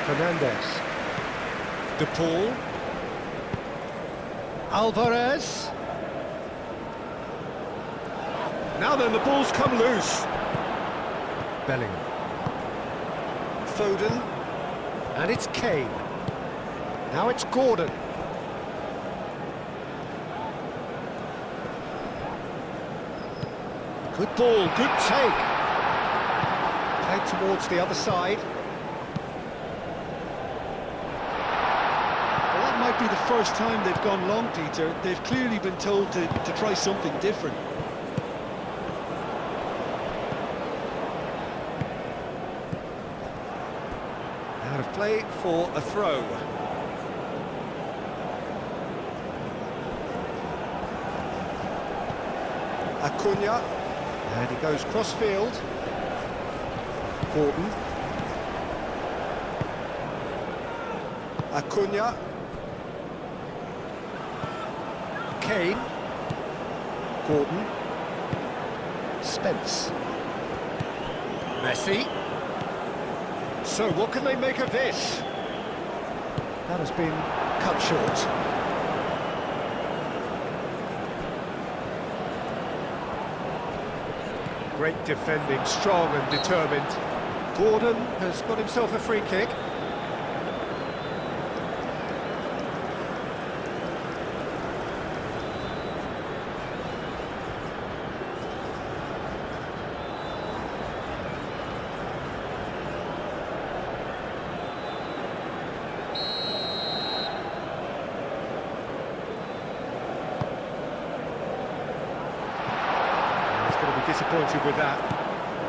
Fernandez. De Paul. Alvarez. Now then, the ball's come loose. Bellingham. Foden. And it's Kane. Now it's Gordon. Good ball, good take. Played towards the other side. Well, that might be the first time they've gone long, Peter. They've clearly been told to try something different. Out of play for a throw. Acuna. And he goes cross-field. Gordon. Acuna. Kane. Gordon. Spence. Messi. So what can they make of this? That has been cut short. Great defending, strong and determined. Gordon has got himself a free kick. Disappointed with that.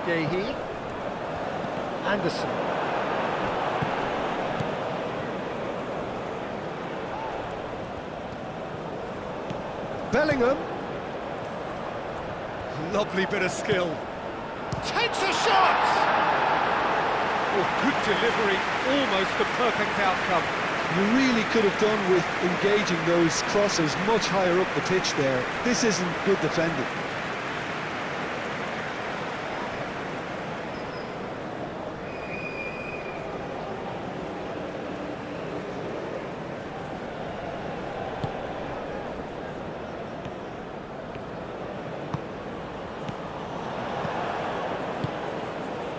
Gehi. Anderson. Bellingham. Lovely bit of skill. Takes a shot! Oh, good delivery. Almost the perfect outcome. You really could have done with engaging those crosses much higher up the pitch there. This isn't good defending.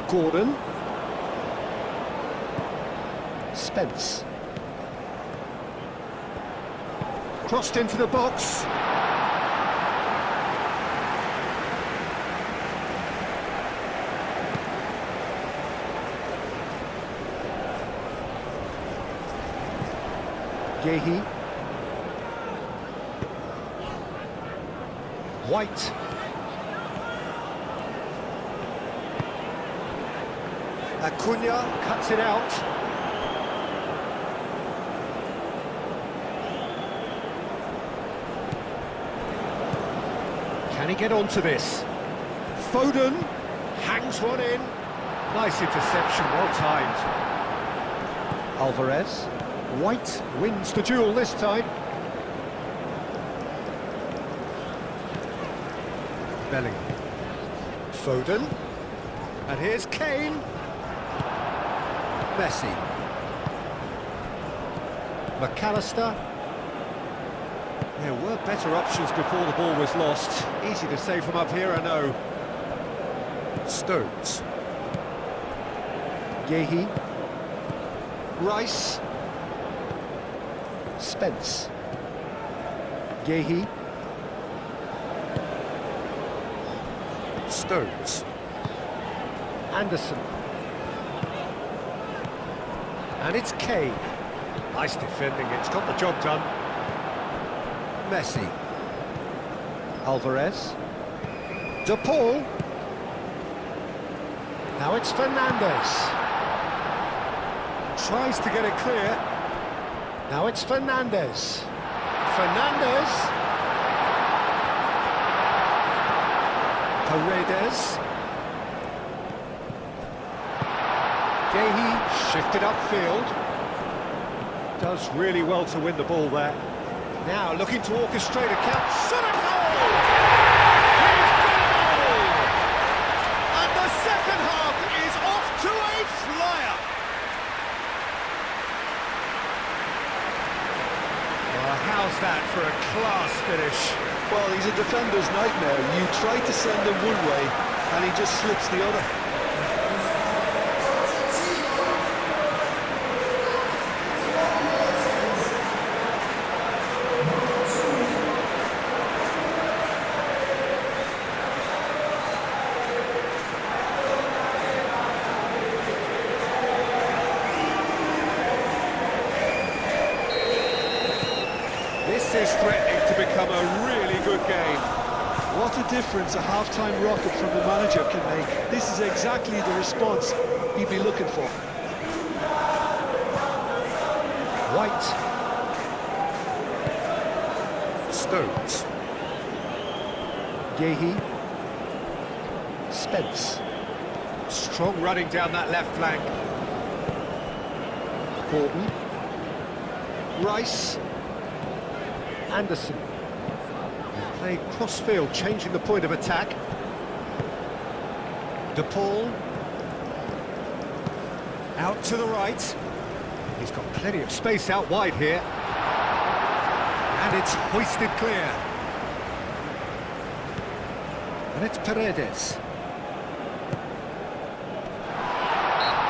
Gordon. Spence. Crossed into the box. Gehi. White. Acuna cuts it out. Can he get onto this? Foden hangs one in. Nice interception, well timed. Alvarez. White wins the duel this time. Bellingham. Foden. And here's Kane. Messi. McAllister. There were better options before the ball was lost. Easy to say from up here, I know. Stones. Gehi. Rice. Spence. Gehi. Stones. Anderson. And it's Kane. Nice defending, it's got the job done. Messi. Alvarez. De Paul. Now it's Fernandes. Tries to get it clear. Now it's Fernandes. Fernandes. Paredes. Gehi shifted upfield. Does really well to win the ball there. Now looking to orchestrate a count. Shot a goal! He's got a goal! And the second half is off to a flyer. Well, how's that for a class finish? Well, he's a defender's nightmare. You try to send him one way, and he just slips the other. This is threatening to become a really good game. What a difference a half-time rocket from the manager can make. This is exactly the response he'd be looking for. White. Stones. Gehi. Spence. Strong running down that left flank. Gordon. Rice. Anderson. Playing cross-field, changing the point of attack. De Paul. Out to the right. He's got plenty of space out wide here. And it's hoisted clear. And it's Paredes.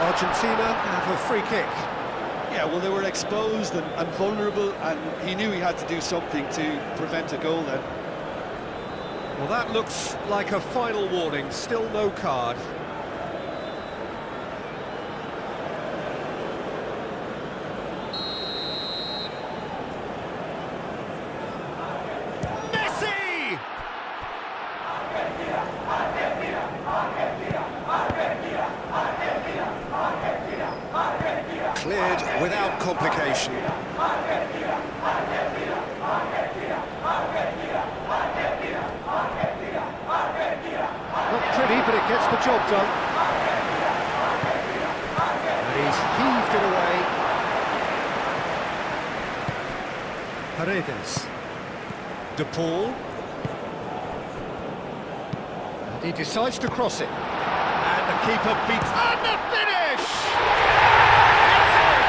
Argentina have a free kick. Yeah, well, they were exposed and vulnerable, and he knew he had to do something to prevent a goal then. Well, that looks like a final warning. Still no card. Messi! Cleared without complication. Not pretty, but it gets the job done. And he's heaved it away. Paredes. De Paul. And he decides to cross it. And the keeper beats... And the finish! It's in!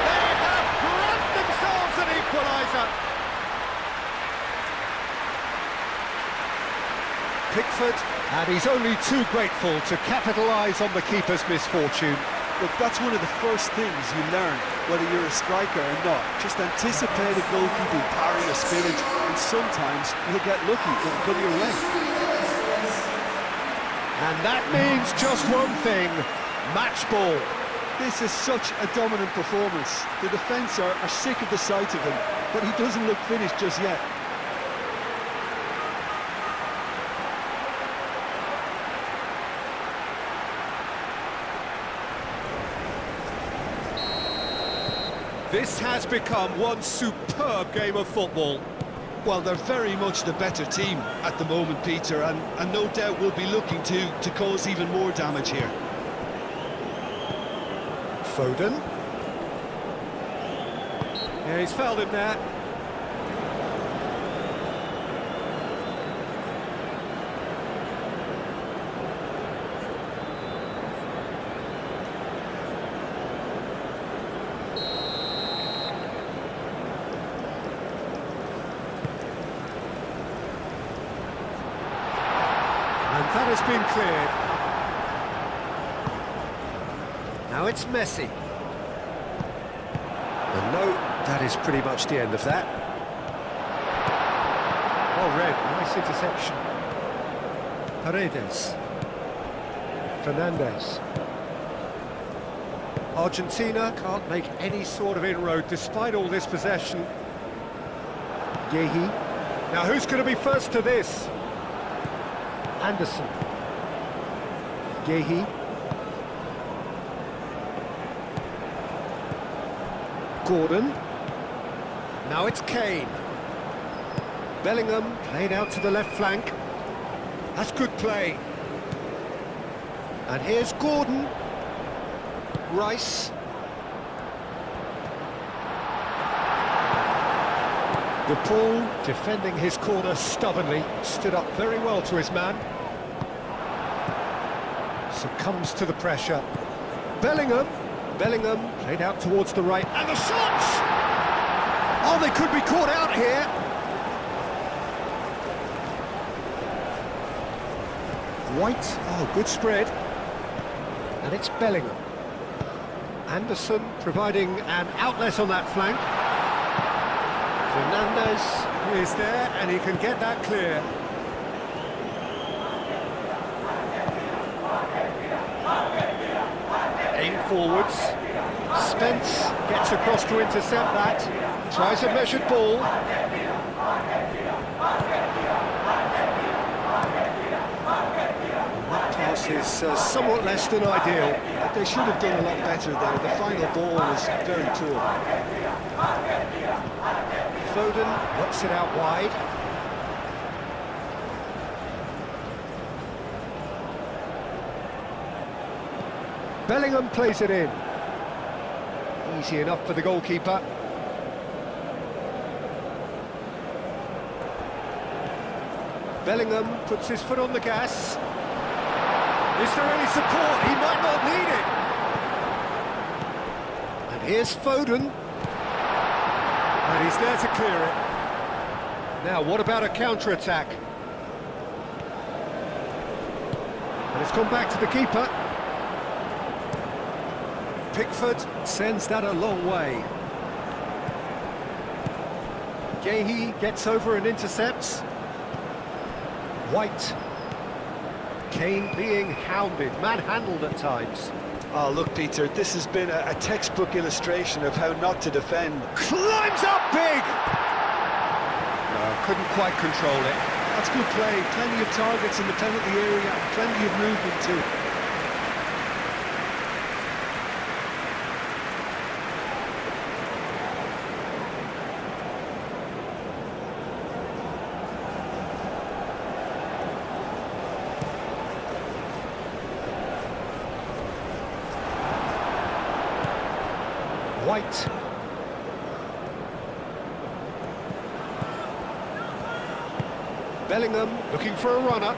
They have grabbed themselves an equaliser. Pickford, and he's only too grateful to capitalise on the keeper's misfortune. Look, that's one of the first things you learn, whether you're a striker or not. Just anticipate a goalkeeper parry or spillage, and sometimes you'll get lucky, it'll come your way. And that means just one thing, match ball. This is such a dominant performance. The defence are sick of the sight of him, but he doesn't look finished just yet. This has become one superb game of football. Well, they're very much the better team at the moment, Peter, and no doubt will be looking to cause even more damage here. Foden. Yeah, he's fouled him there. And that has been cleared. Now it's Messi. And no, that is pretty much the end of that. Well read, nice interception. Paredes. Fernandez. Argentina can't make any sort of inroad despite all this possession. Yehi. Now who's going to be first to this? Anderson. Yehi. Gordon. Now it's Kane. Bellingham played out to the left flank. That's good play. And here's Gordon. Rice. De Paul, defending his corner stubbornly, stood up very well to his man. Succumbs to the pressure. Bellingham played out towards the right, and the shots! Oh, they could be caught out here. White, oh, good spread. And it's Bellingham. Anderson providing an outlet on that flank. Fernandez is there, and he can get that clear. Aim forwards. Spence gets across to intercept that. Tries a measured ball. Is somewhat less than ideal. They should have done a lot better there. The final ball was very poor. Foden knocks it out wide. Bellingham plays it in. Easy enough for the goalkeeper. Bellingham puts his foot on the gas. Is there any support? He might not need it. And here's Foden. And he's there to clear it. Now, what about a counter-attack? And it's gone back to the keeper. Pickford sends that a long way. Yehi gets over and intercepts. White. Kane being hounded, manhandled at times. Oh, look, Peter, this has been a textbook illustration of how not to defend. Climbs up big! No, couldn't quite control it. That's good play. Plenty of targets in the penalty area, plenty of movement too. White. Bellingham looking for a runner.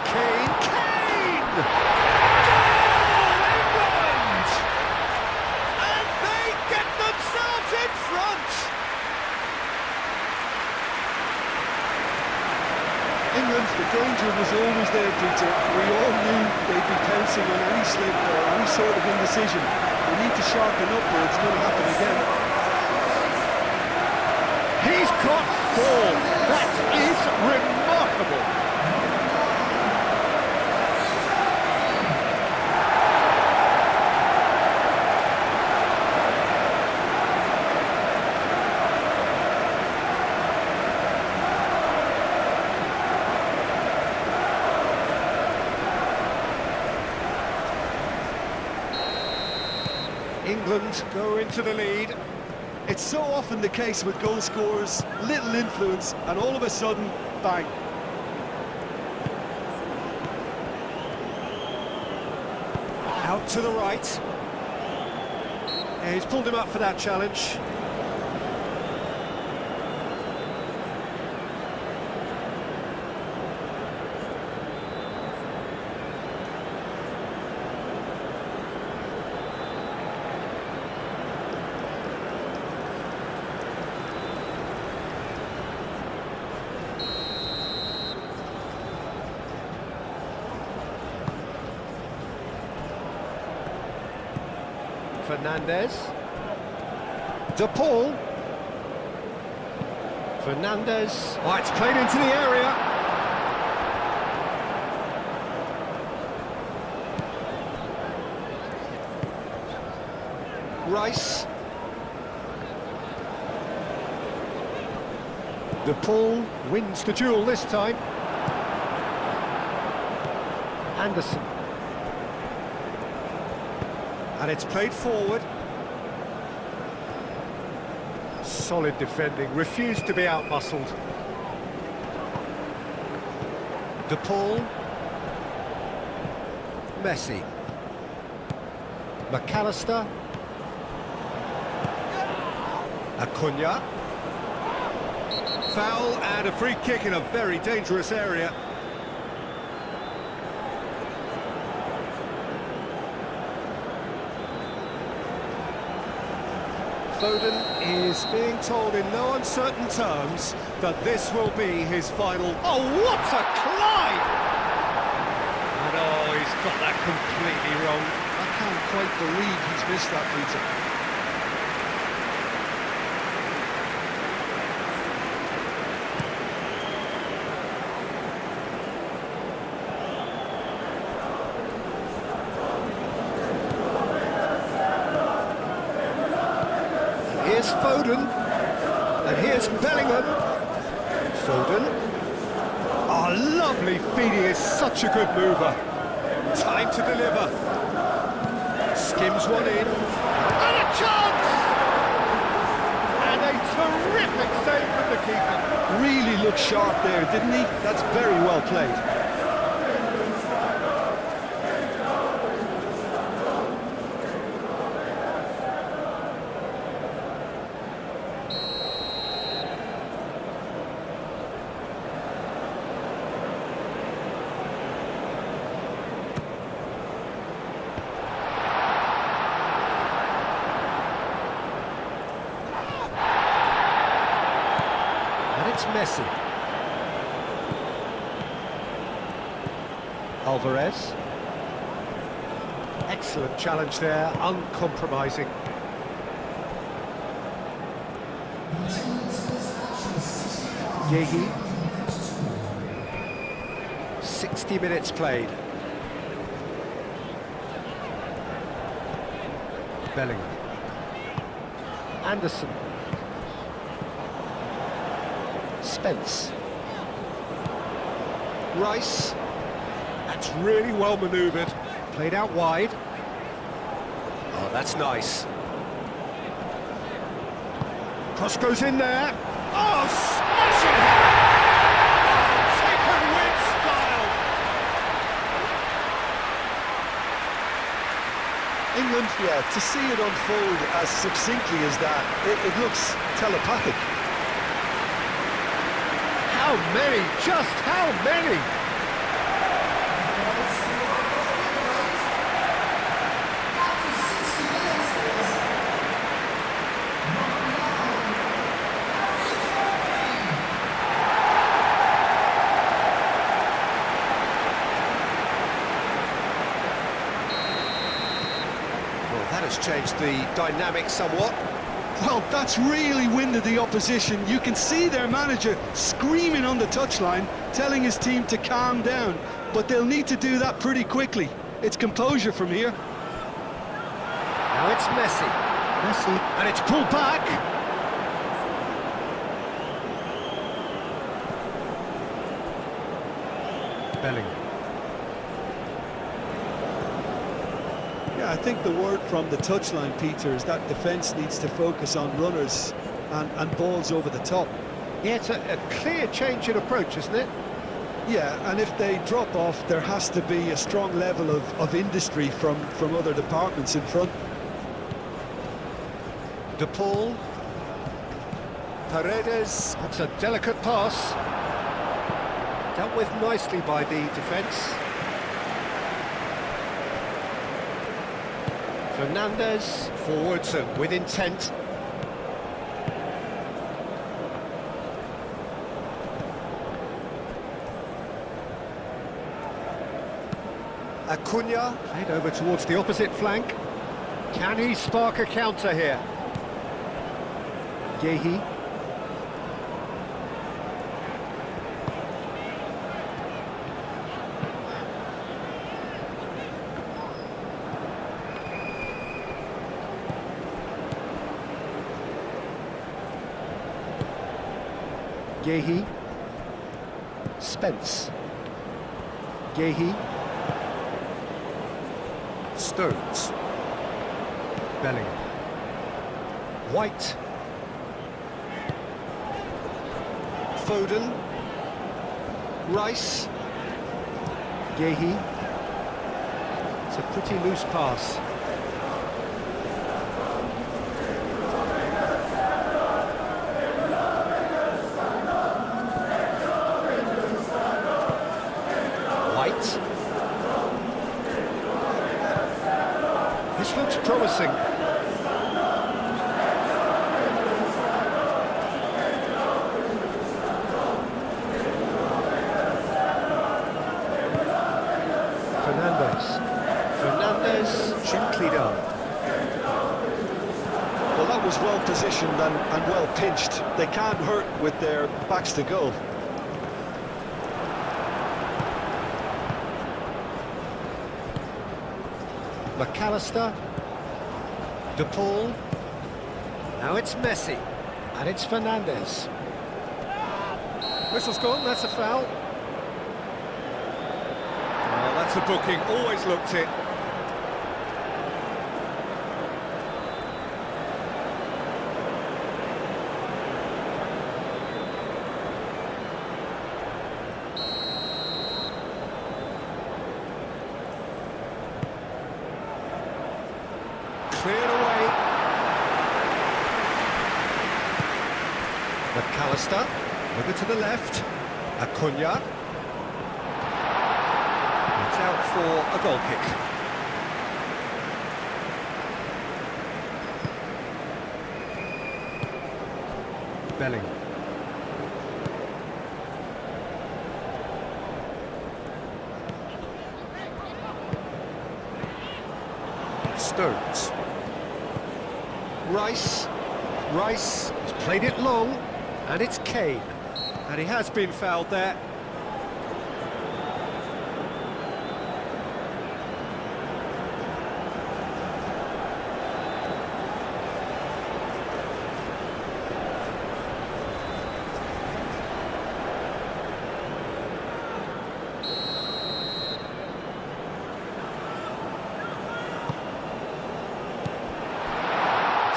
Kane! Goal! England! And they get themselves in front! England, the danger was always there, Peter. We all knew they'd be pouncing on any slip or any sort of indecision. They need to sharpen up or it's going to happen again. He's got 4. That is remarkable. England go into the lead. It's so often the case with goal scorers, little influence, and all of a sudden, bang. Out to the right. Yeah, he's pulled him up for that challenge. Fernandez. De Paul. Fernandez. Oh, it's played into the area. Rice. De Paul wins the duel this time. Anderson. And it's played forward. Solid defending, refused to be outmuscled. De Paul. Messi. McAllister. Acuna. Foul and a free kick in a very dangerous area. Foden is being told in no uncertain terms that this will be his final... Oh, what a climb! And oh, he's got that completely wrong. I can't quite believe he's missed that, Peter. Here's Foden, and here's Bellingham. Foden. Oh, lovely feed, he is such a good mover. Time to deliver. Skims one in. And a chance! And a terrific save from the keeper. Really looked sharp there, didn't he? That's very well played. It's Messi. Alvarez. Excellent challenge there, uncompromising. Yehi. 60 minutes played. Bellingham. Anderson. Spence. Rice. That's really well manoeuvred. Played out wide. Oh, that's nice. Cross goes in there. Oh, smashing! Oh, taken with style. England, yeah, to see it unfold as succinctly as that, it looks telepathic. How many? Just how many? Well, that has changed the dynamic somewhat. Well, that's really winded the opposition. You can see their manager screaming on the touchline, telling his team to calm down. But they'll need to do that pretty quickly. It's composure from here. Now it's Messi. Messi. And it's pulled back. Bellingham. Yeah, I think the word from the touchline, Peter, is that defence needs to focus on runners and balls over the top. Yeah, it's a clear change in approach, isn't it? Yeah, and if they drop off, there has to be a strong level of industry from other departments in front. De Paul. Paredes. That's a delicate pass. Dealt with nicely by the defence. Fernandez. Forwards and with intent. Acuna, played over towards the opposite flank. Can he spark a counter here? Yehi. Gehi. Spence. Gehi. Stones. Bellingham. White. Foden. Rice. Gehi. It's a pretty loose pass. White. This looks promising. Fernandes, gently done. Well, that was well positioned and well pinched. They can't hurt with their backs to goal. McAllister. De Paul. Now it's Messi. And it's Fernandes. Whistle's gone, that's a foul. Well, that's a booking, always looked it. Cleared away. McAllister. Over to the left. Acuna. It's out for a goal kick. Bellingham. Stones. Rice. Rice has played it long, and it's Kane. And he has been fouled there.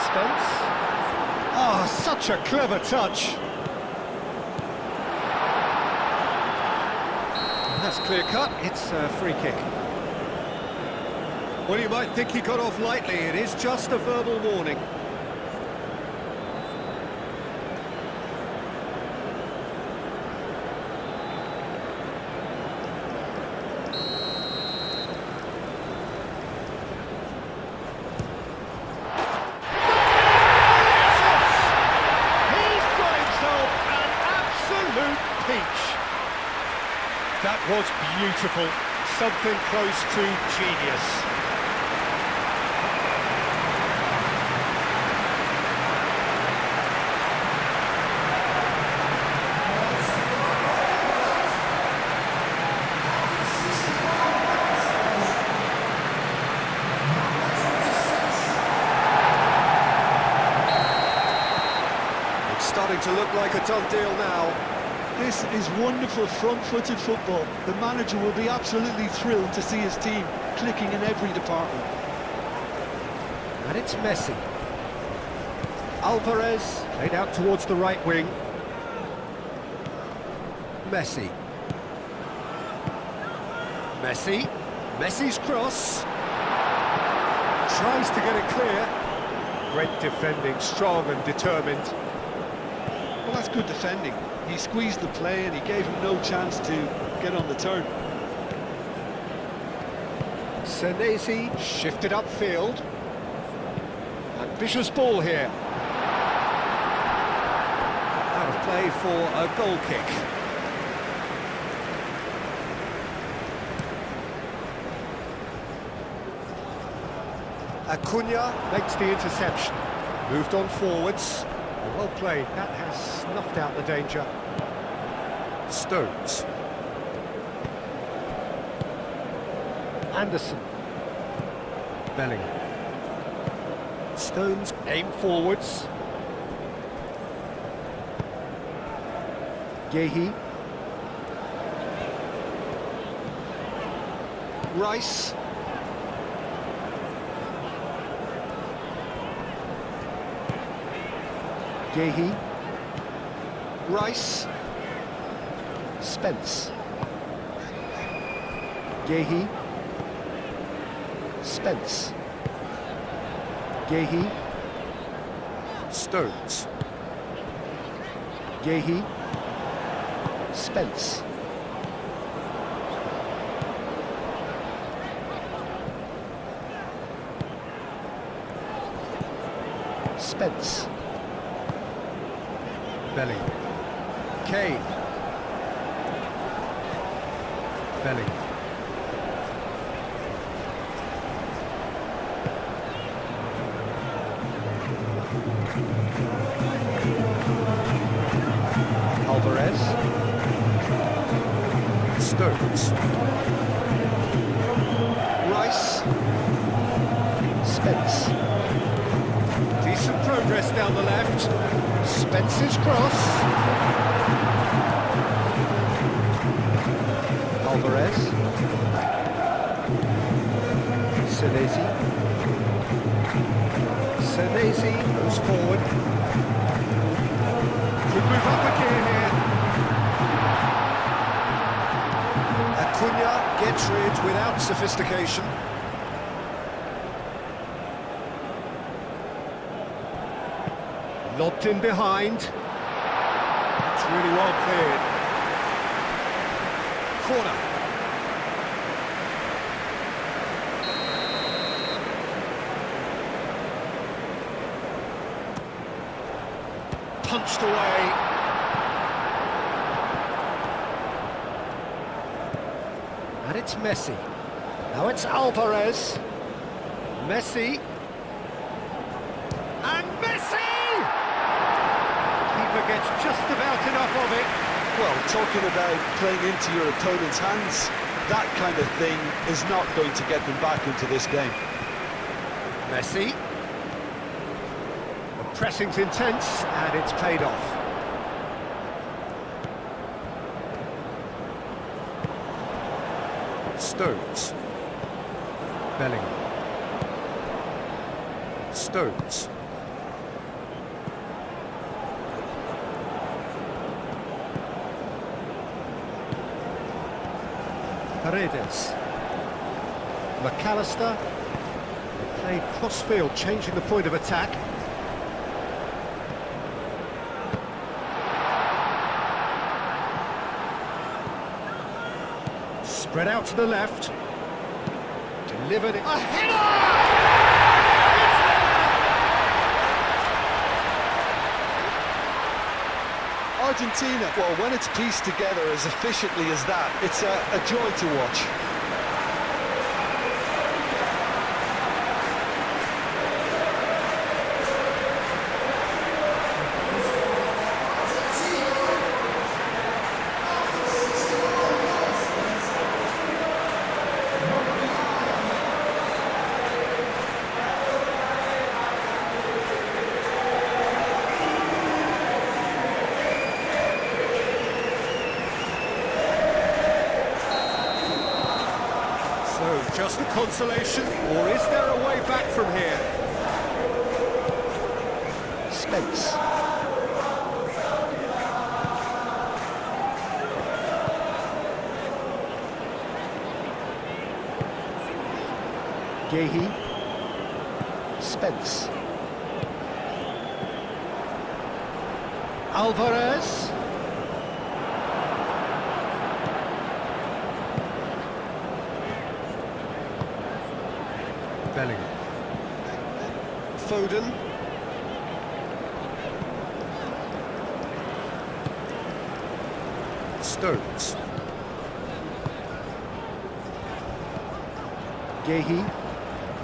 Spence. Oh, such a clever touch. That's clear cut. It's a free kick. Well, you might think he got off lightly. It is just a verbal warning. He's got himself an absolute peach. That was beautiful. Something close to genius. It's starting to look like a done deal now. This is wonderful front-footed football. The manager will be absolutely thrilled to see his team clicking in every department. And it's Messi. Alvarez played out towards the right wing. Messi. Messi. Messi's cross. Tries to get it clear. Great defending, strong and determined. Well, that's good defending. He squeezed the play and he gave him no chance to get on the turn. Senesi shifted upfield. Ambitious ball here. Out of play for a goal kick. Acuna makes the interception. Moved on forwards. Well played. That has snuffed out the danger. Stones. Anderson. Bellingham. Stones aim forwards. Gehi. Rice. Gehi. Rice. Spence. Gehi. Spence. Gehi. Stones. Gehi. Spence. Spence. Belly. Kane. Belly. Alvarez. Stones. Rice. Spence. Decent progress down the left. Spence's cross. Alvarez. Senesi. Senesi moves forward. Could move up a gear here. Acuna gets rid without sophistication. Lobbed in behind. It's really well cleared. Corner. Punched away. And it's Messi. Now it's Alvarez. Messi. And Messi! Keeper gets just about enough of it. Well, talking about playing into your opponent's hands, that kind of thing is not going to get them back into this game. Messi. The pressing's intense, and it's paid off. Stones. Bellingham. Stones. Paredes. McAllister. They played cross-field, changing the point of attack. Spread out to the left. Delivered it. A header! Argentina, well, when it's pieced together as efficiently as that, it's a joy to watch. Just a consolation, or is there a way back from here? Spence. Gehi. Spence. Alvarez. Bellingham. Foden. Stones. Gehi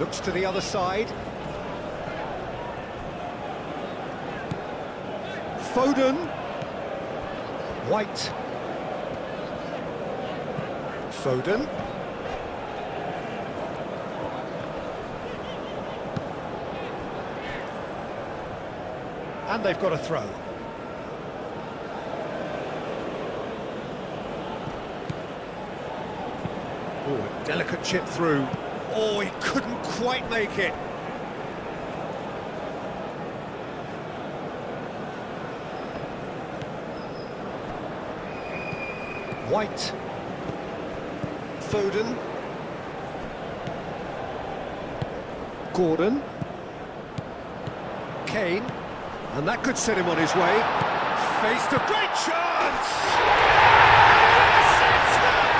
looks to the other side. Foden. White. Foden. And they've got a throw. Oh, a delicate chip through. Oh, he couldn't quite make it. White. Foden. Gordon. Kane. And that could set him on his way. Faced a great chance! Yes, it's there!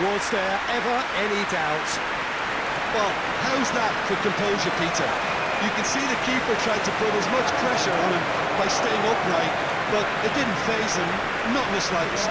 Was there ever any doubt? Well, how's that for composure, Peter? You can see the keeper tried to put as much pressure on him by staying upright, but it didn't faze him, not in the slightest.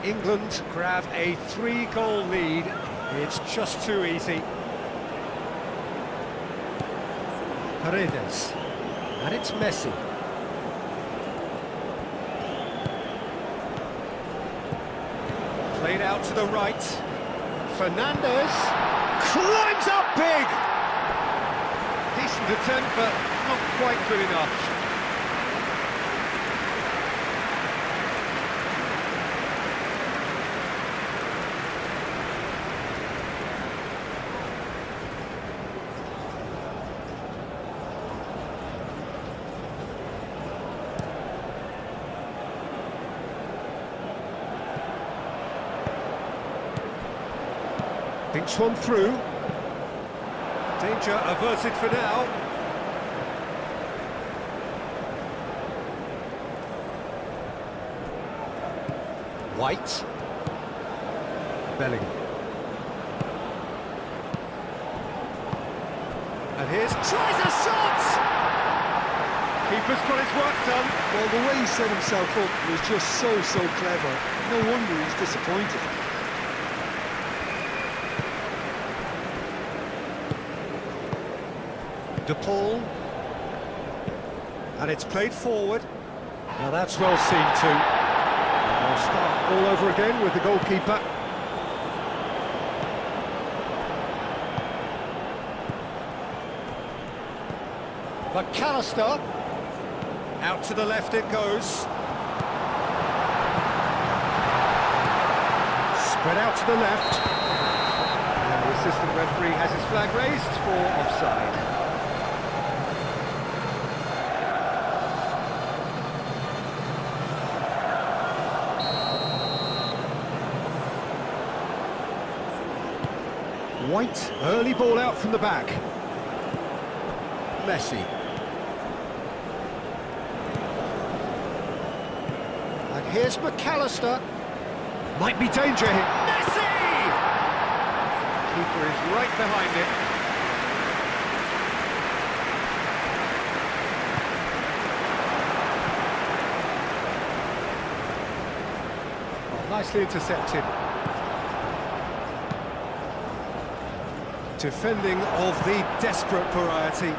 England grab a 3-goal lead. It's just too easy. Paredes. And it's Messi. Played out to the right. Fernandez climbs up big! Decent attempt, but not quite good enough. Thinks one through. Danger averted for now. White. Bellingham. And here's tries a shot! Keeper's got his work done. Well, the way he set himself up was just so clever. No wonder he's disappointed. De Paul, and it's played forward. Now that's well seen too. And they'll start all over again with the goalkeeper. McAllister, out to the left it goes. Spread out to the left. And the assistant referee has his flag raised for offside. White, early ball out from the back. Messi. And here's McAllister. Might be danger here. Messi! Keeper is right behind it. Oh, nicely intercepted. Defending of the desperate variety.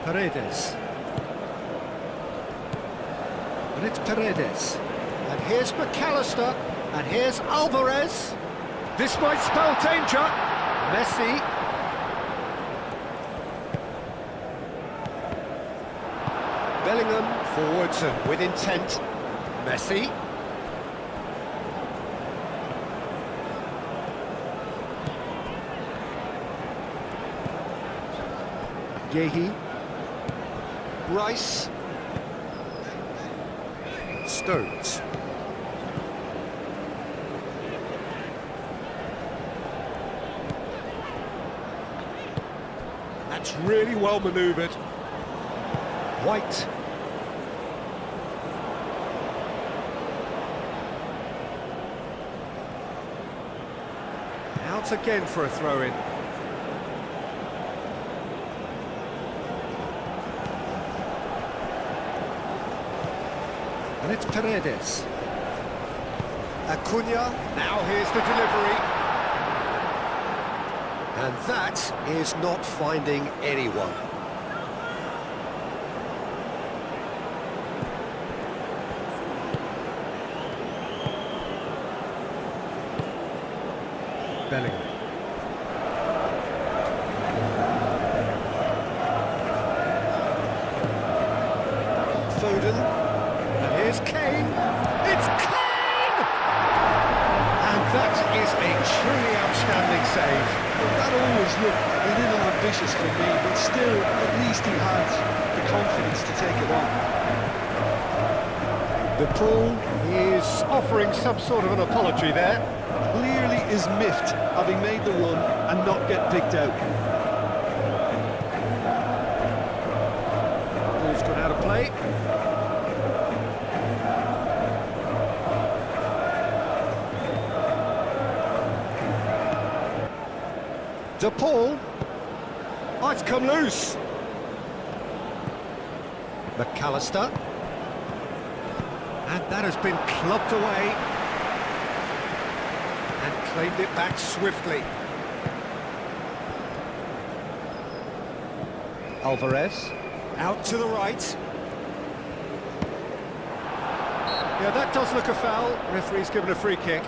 Paredes. And it's Paredes. And here's McAllister. And here's Alvarez. This might spell danger. Messi. Bellingham forwards and with intent. Messi. Yehi. Rice. Stones. That's really well manoeuvred. White. Out again for a throw-in. And it's Paredes. Acuna. Now here's the delivery. And that is not finding anyone. Bellingham. Foden. And here's Kane. It's Kane! And that is a truly outstanding save. Well, that always looked a little ambitious for me, but still, at least he had the confidence to take it on. The pool is offering some sort of an apology there. Clearly is miffed, having made the run and not get picked out. Ball's gone out of play. De Paul. Oh, it's come loose. McAllister. And that has been clubbed away. And claimed it back swiftly. Alvarez. Out to the right. Yeah, that does look a foul. Referee's given a free kick.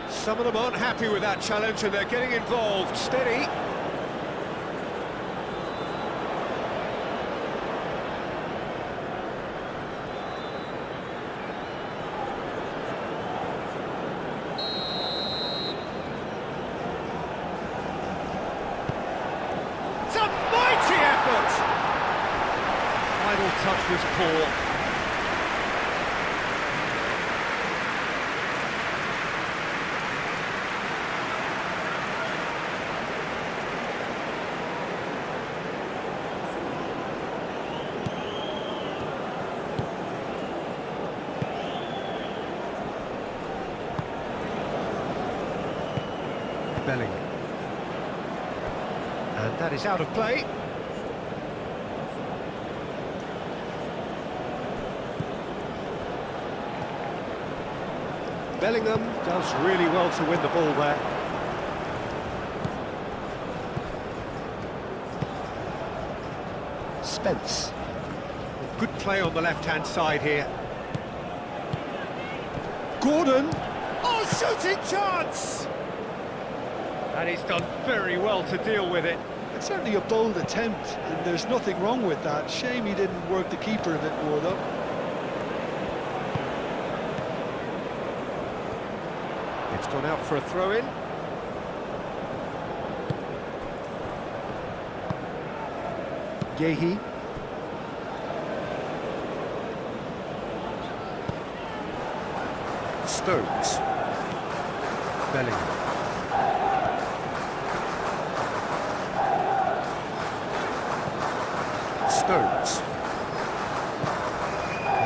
Some of them aren't happy with that challenge and they're getting involved. Steady. It's a mighty effort! Final touch was poor. Bellingham. And that is out of play. Bellingham does really well to win the ball there. Spence. Good play on the left-hand side here. Gordon. Oh, shooting chance! And he's done very well to deal with it. It's certainly a bold attempt, and there's nothing wrong with that. Shame he didn't work the keeper a bit more, though. It's gone out for a throw-in. Yehi. Stones. Bellingham. Stones.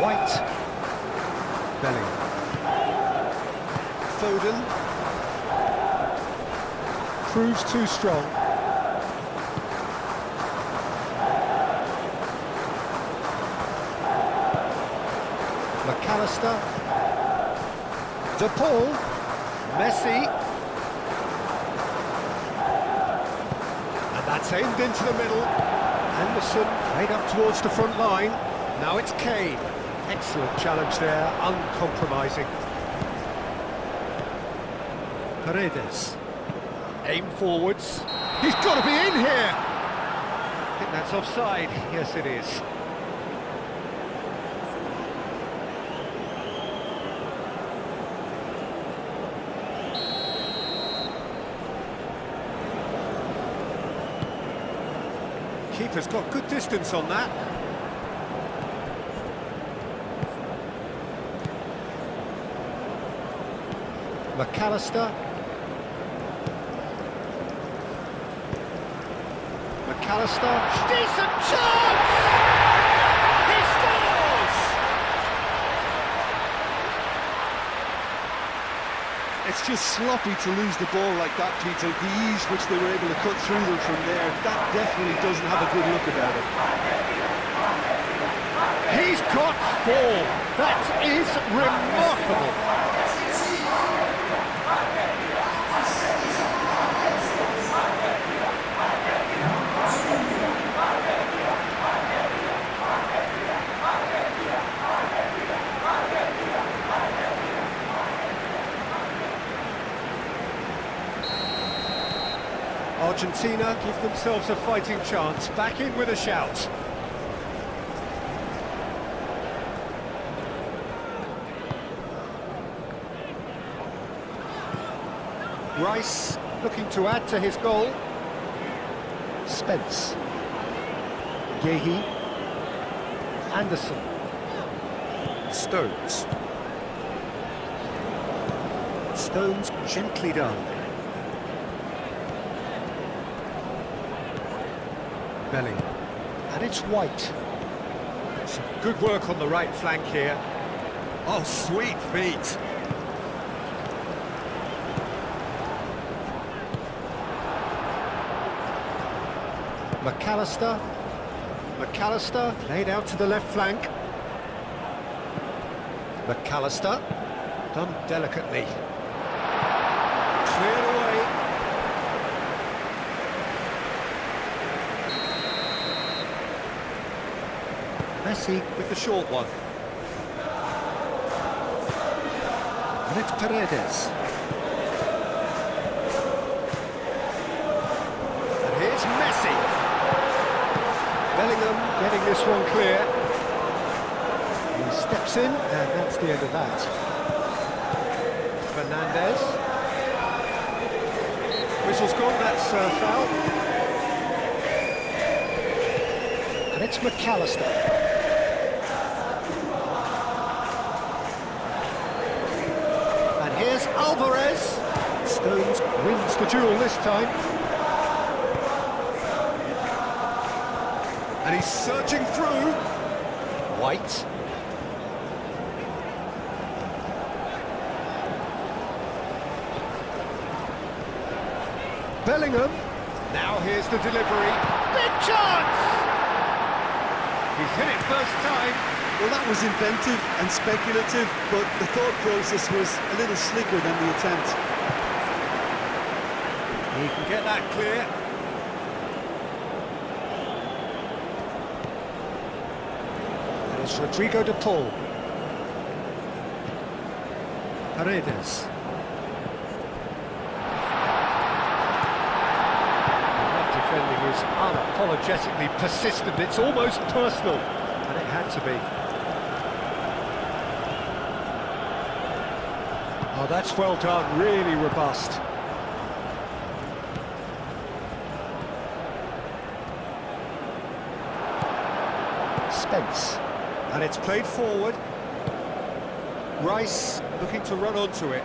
White. Bellingham. Foden. Proves too strong. McAllister. De Paul. Messi. And that's aimed into the middle. Anderson played up towards the front line. Now it's Kane. Excellent challenge there, uncompromising. Paredes. Aim forwards. He's got to be in here! I think that's offside. Yes, it is. Keeper's got good distance on that. McAllister. McAllister. Decent chance! He scores! It's just sloppy to lose the ball like that, Peter. The ease which they were able to cut through them from there, that definitely doesn't have a good look about it. He's got 4. That is remarkable. Argentina give themselves a fighting chance, back in with a shout. Rice looking to add to his goal. Spence. Gehi. Anderson. Stones. Stones gently done. Belling. And it's White. Some good work on the right flank here. Oh, sweet feet. McAllister. McAllister played out to the left flank. McAllister done delicately. Cleared away. Messi with the short one. And it's Paredes. And here's Messi. Bellingham getting this one clear. He steps in, and that's the end of that. Fernandez. Whistle's gone, that's foul. And it's McAllister. Here's Alvarez. Stones wins the duel this time. And he's searching through. White. Bellingham. Now here's the delivery. Big chance! He's hit it first time. Well, that was inventive and speculative, but the thought process was a little slicker than the attempt. He can get that clear. And it's Rodrigo de Paul. Paredes. That defending is unapologetically persistent. It's almost personal, and it had to be. Oh, that's well done, really robust. Spence. And it's played forward. Rice looking to run onto it.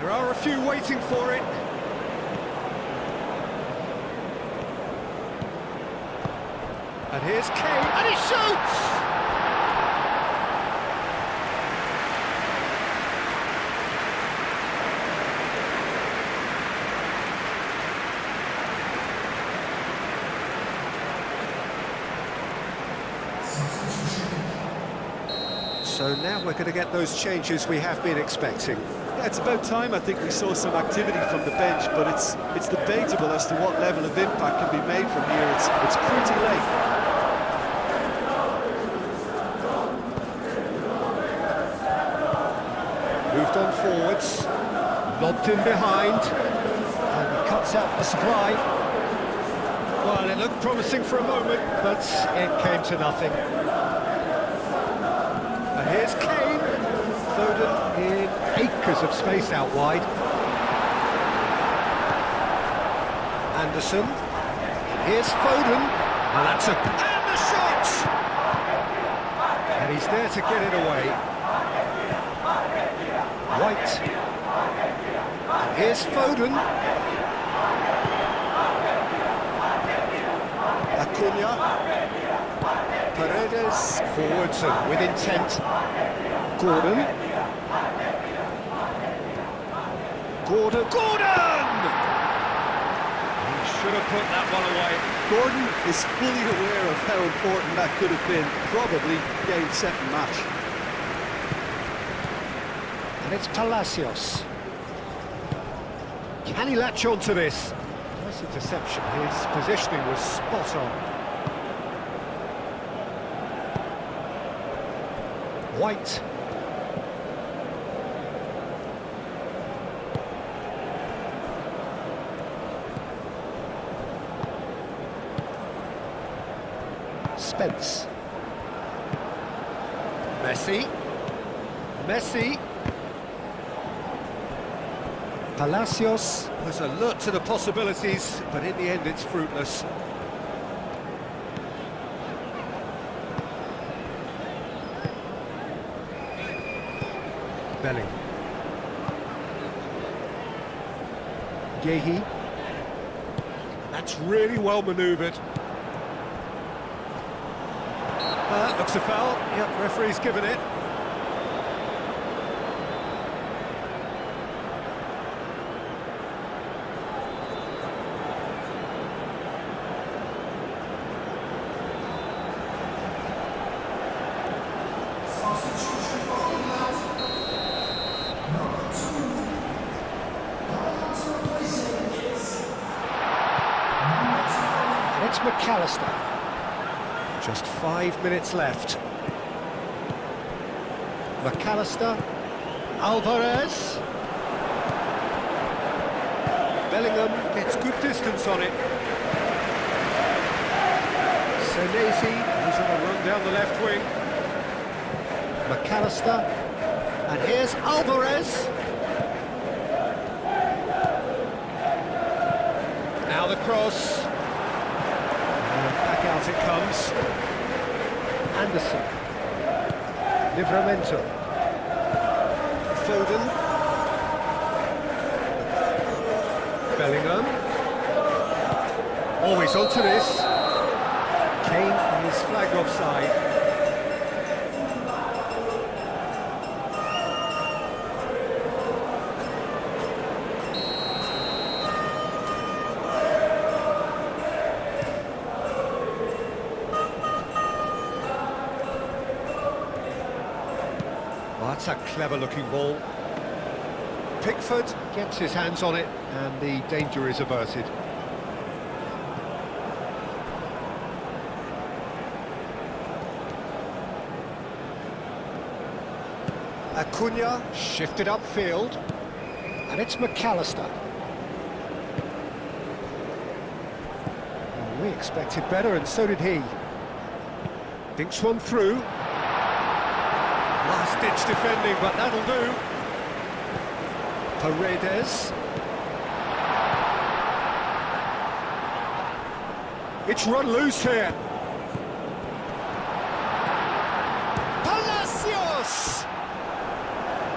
There are a few waiting for it. And here's Kane, and he shoots! So now we're going to get those changes we have been expecting. Yeah, it's about time. I think we saw some activity from the bench, but it's debatable as to what level of impact can be made from here. It's pretty late. Moved on forwards, lobbed in behind, and he cuts out the supply. Well, it looked promising for a moment, but it came to nothing. And here's Kane. Foden in acres of space out wide. Anderson. And here's Foden. And that's and the shot! And he's there to get it away. White. And here's Foden. Acuna. Paredes forwards and with intent. Gordon. Gordon! He should have put that one away. Gordon is fully aware of how important that could have been, probably game, set and match. And it's Palacios. Can he latch on to this? Nice interception. His positioning was spot on. White. Spence. Messi. Messi Palacios. was alert to the possibilities, but in the end it's fruitless. Belling. Gehi. That's really well manoeuvred. Looks a foul. Yep, referee's given it. It's McAllister. Just 5 minutes left. McAllister. Alvarez. Bellingham gets good distance on it. Senesi is on a run down the left wing. McAllister. And here's Alvarez. Now the cross. And back out it comes. Anderson. Livramento. Foden. Bellingham. Always onto this. Kane is flagged offside. Oh, that's a clever-looking ball. Pickford gets his hands on it, and the danger is averted. Acuna shifted upfield. And it's McAllister. We expected better, and so did he. Dinks one through. Last-ditch defending, but that'll do. Paredes. It's run loose here. Palacios!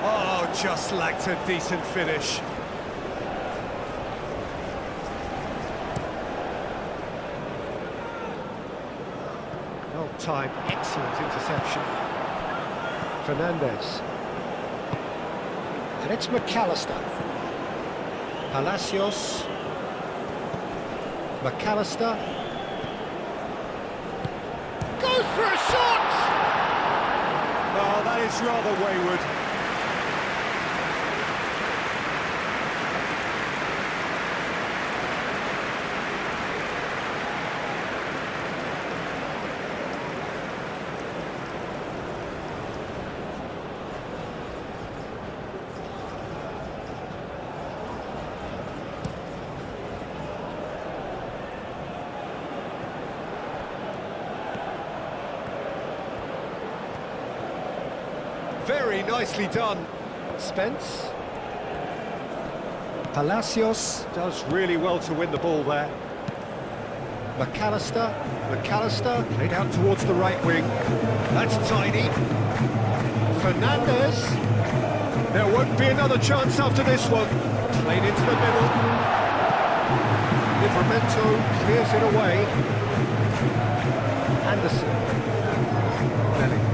Oh, just lacked a decent finish. Well timed, excellent interception. Fernandez. And it's McAllister. Palacios. McAllister. Goes for a shot! Oh, that is rather wayward. Very nicely done. Spence. Palacios. Does really well to win the ball there. McAllister. McAllister. Played out towards the right wing. That's tidy. Fernandez. There won't be another chance after this one. Played into the middle. Livramento clears it away. Anderson. Belling.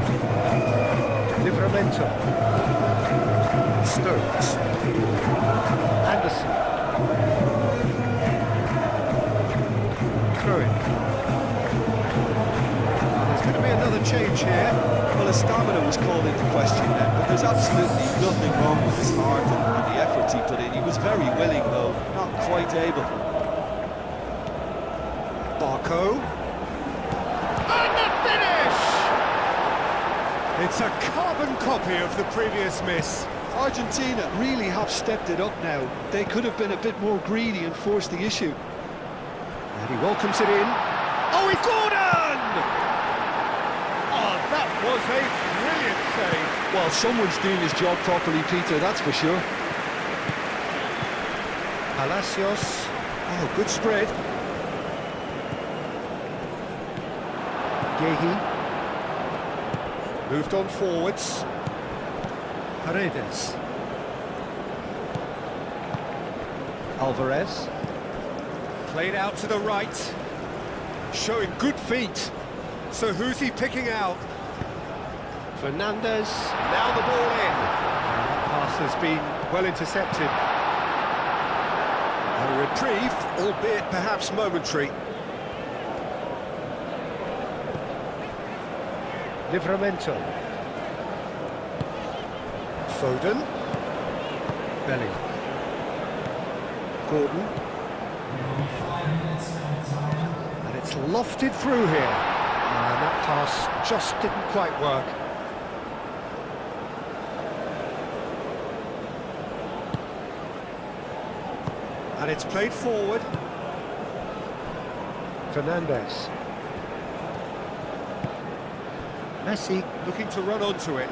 Livramento. Stokes. Anderson. throw-in. There's going to be another change here. Well, his stamina was called into question then, but there's absolutely nothing wrong with his heart and the efforts he put in. He was very willing, though, not quite able. Barco. And the finish! It's a carbon copy of the previous miss. Argentina really have stepped it up now. They could have been a bit more greedy and forced the issue. And he welcomes it in. Oh, it's Gordon! Oh, that was a brilliant save. Well, someone's doing his job properly, Peter, that's for sure. Palacios. Oh, good spread. Gehi. Moved on forwards. Paredes. Alvarez. Played out to the right. Showing good feet. So who's he picking out? Fernandez. Now the ball in. That pass has been well intercepted. A reprieve, albeit perhaps momentary. Livramento. Foden. Belly. Gordon. And it's lofted through here. And that pass just didn't quite work. And it's played forward. Fernandez. Messi looking to run onto it.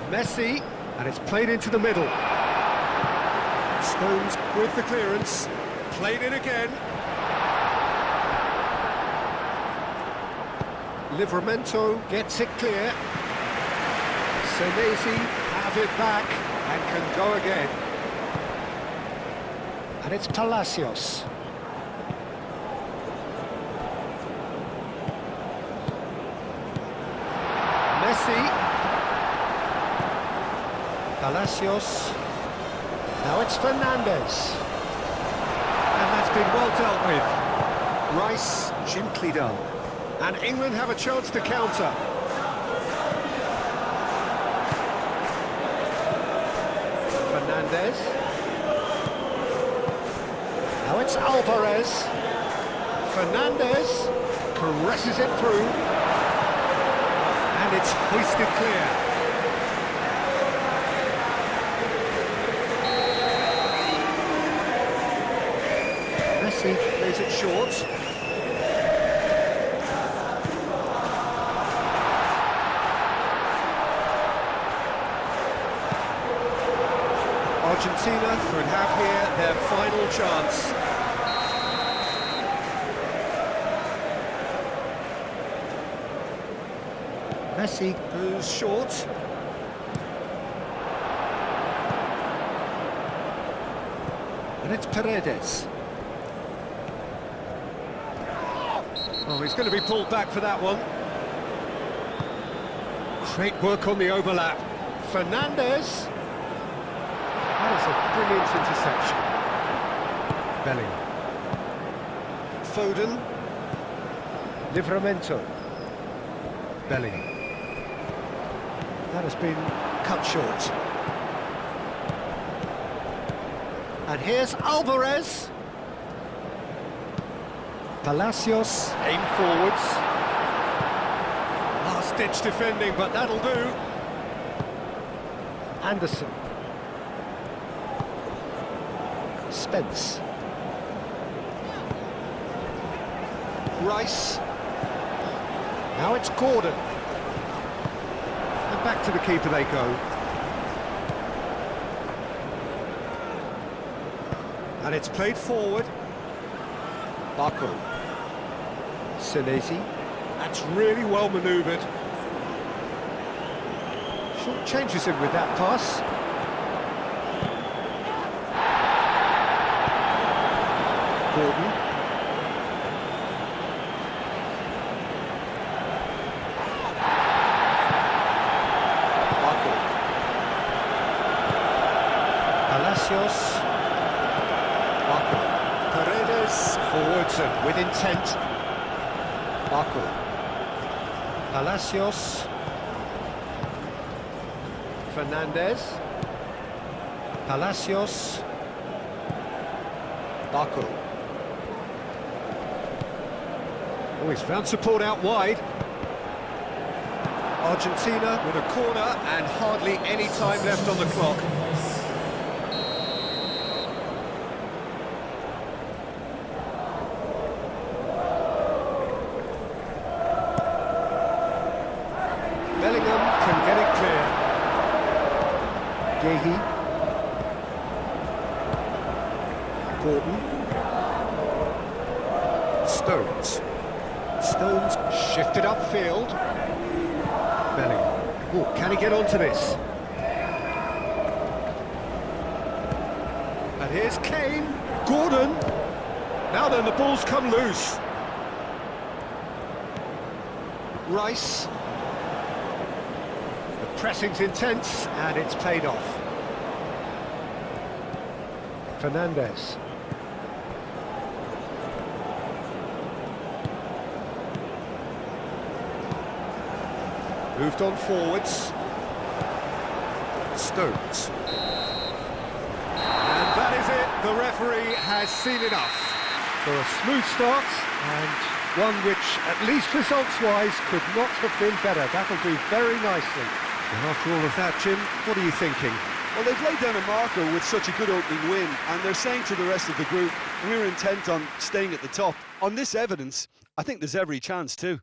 Messi, and it's played into the middle. Stones with the clearance. Played in again. Livramento gets it clear. Senesi have it back and can go again. And it's Palacios. Messi. Palacios. Now it's Fernandez. And that's been well dealt with. Rice, gently done. And England have a chance to counter. Fernandez. Now it's Alvarez. Fernandez caresses it through. And it's hoisted clear. Messi plays it short. Argentina could have here their final chance. Messi goes short. And it's Paredes. Oh, he's going to be pulled back for that one. Great work on the overlap. Fernandez. That is a brilliant interception. Bellingham. Foden. Livramento. Bellingham. That has been cut short. And here's Alvarez. Palacios. Aim forwards. Last-ditch defending, but that'll do. Anderson. Spence. Rice. Now it's Gordon. And back to the keeper they go. And it's played forward. Barco. Senesi. That's really well manoeuvred. Short changes him with that pass. Gordon. Barco. Palacios. Barco. Paredes forwards and with intent. Baku. Palacios. Fernandez. Palacios. Baku. Oh, he's found support out wide. Argentina with a corner and hardly any time left on the clock. Bellingham can get it clear. Gehi. Gordon. Stones. Stones. Shifted upfield. Bellingham. Oh, can he get onto this? And here's Kane. Gordon. Now then, the ball's come loose. Rice. The pressing's intense, and it's paid off. Fernandez. Moved on forwards. Stones. And that is it. The referee has seen enough. For a smooth start, and one which, at least results-wise, could not have been better. That'll do very nicely. And after all of that, Jim, what are you thinking? Well, they've laid down a marker with such a good opening win, and they're saying to the rest of the group, we're intent on staying at the top. On this evidence, I think there's every chance too.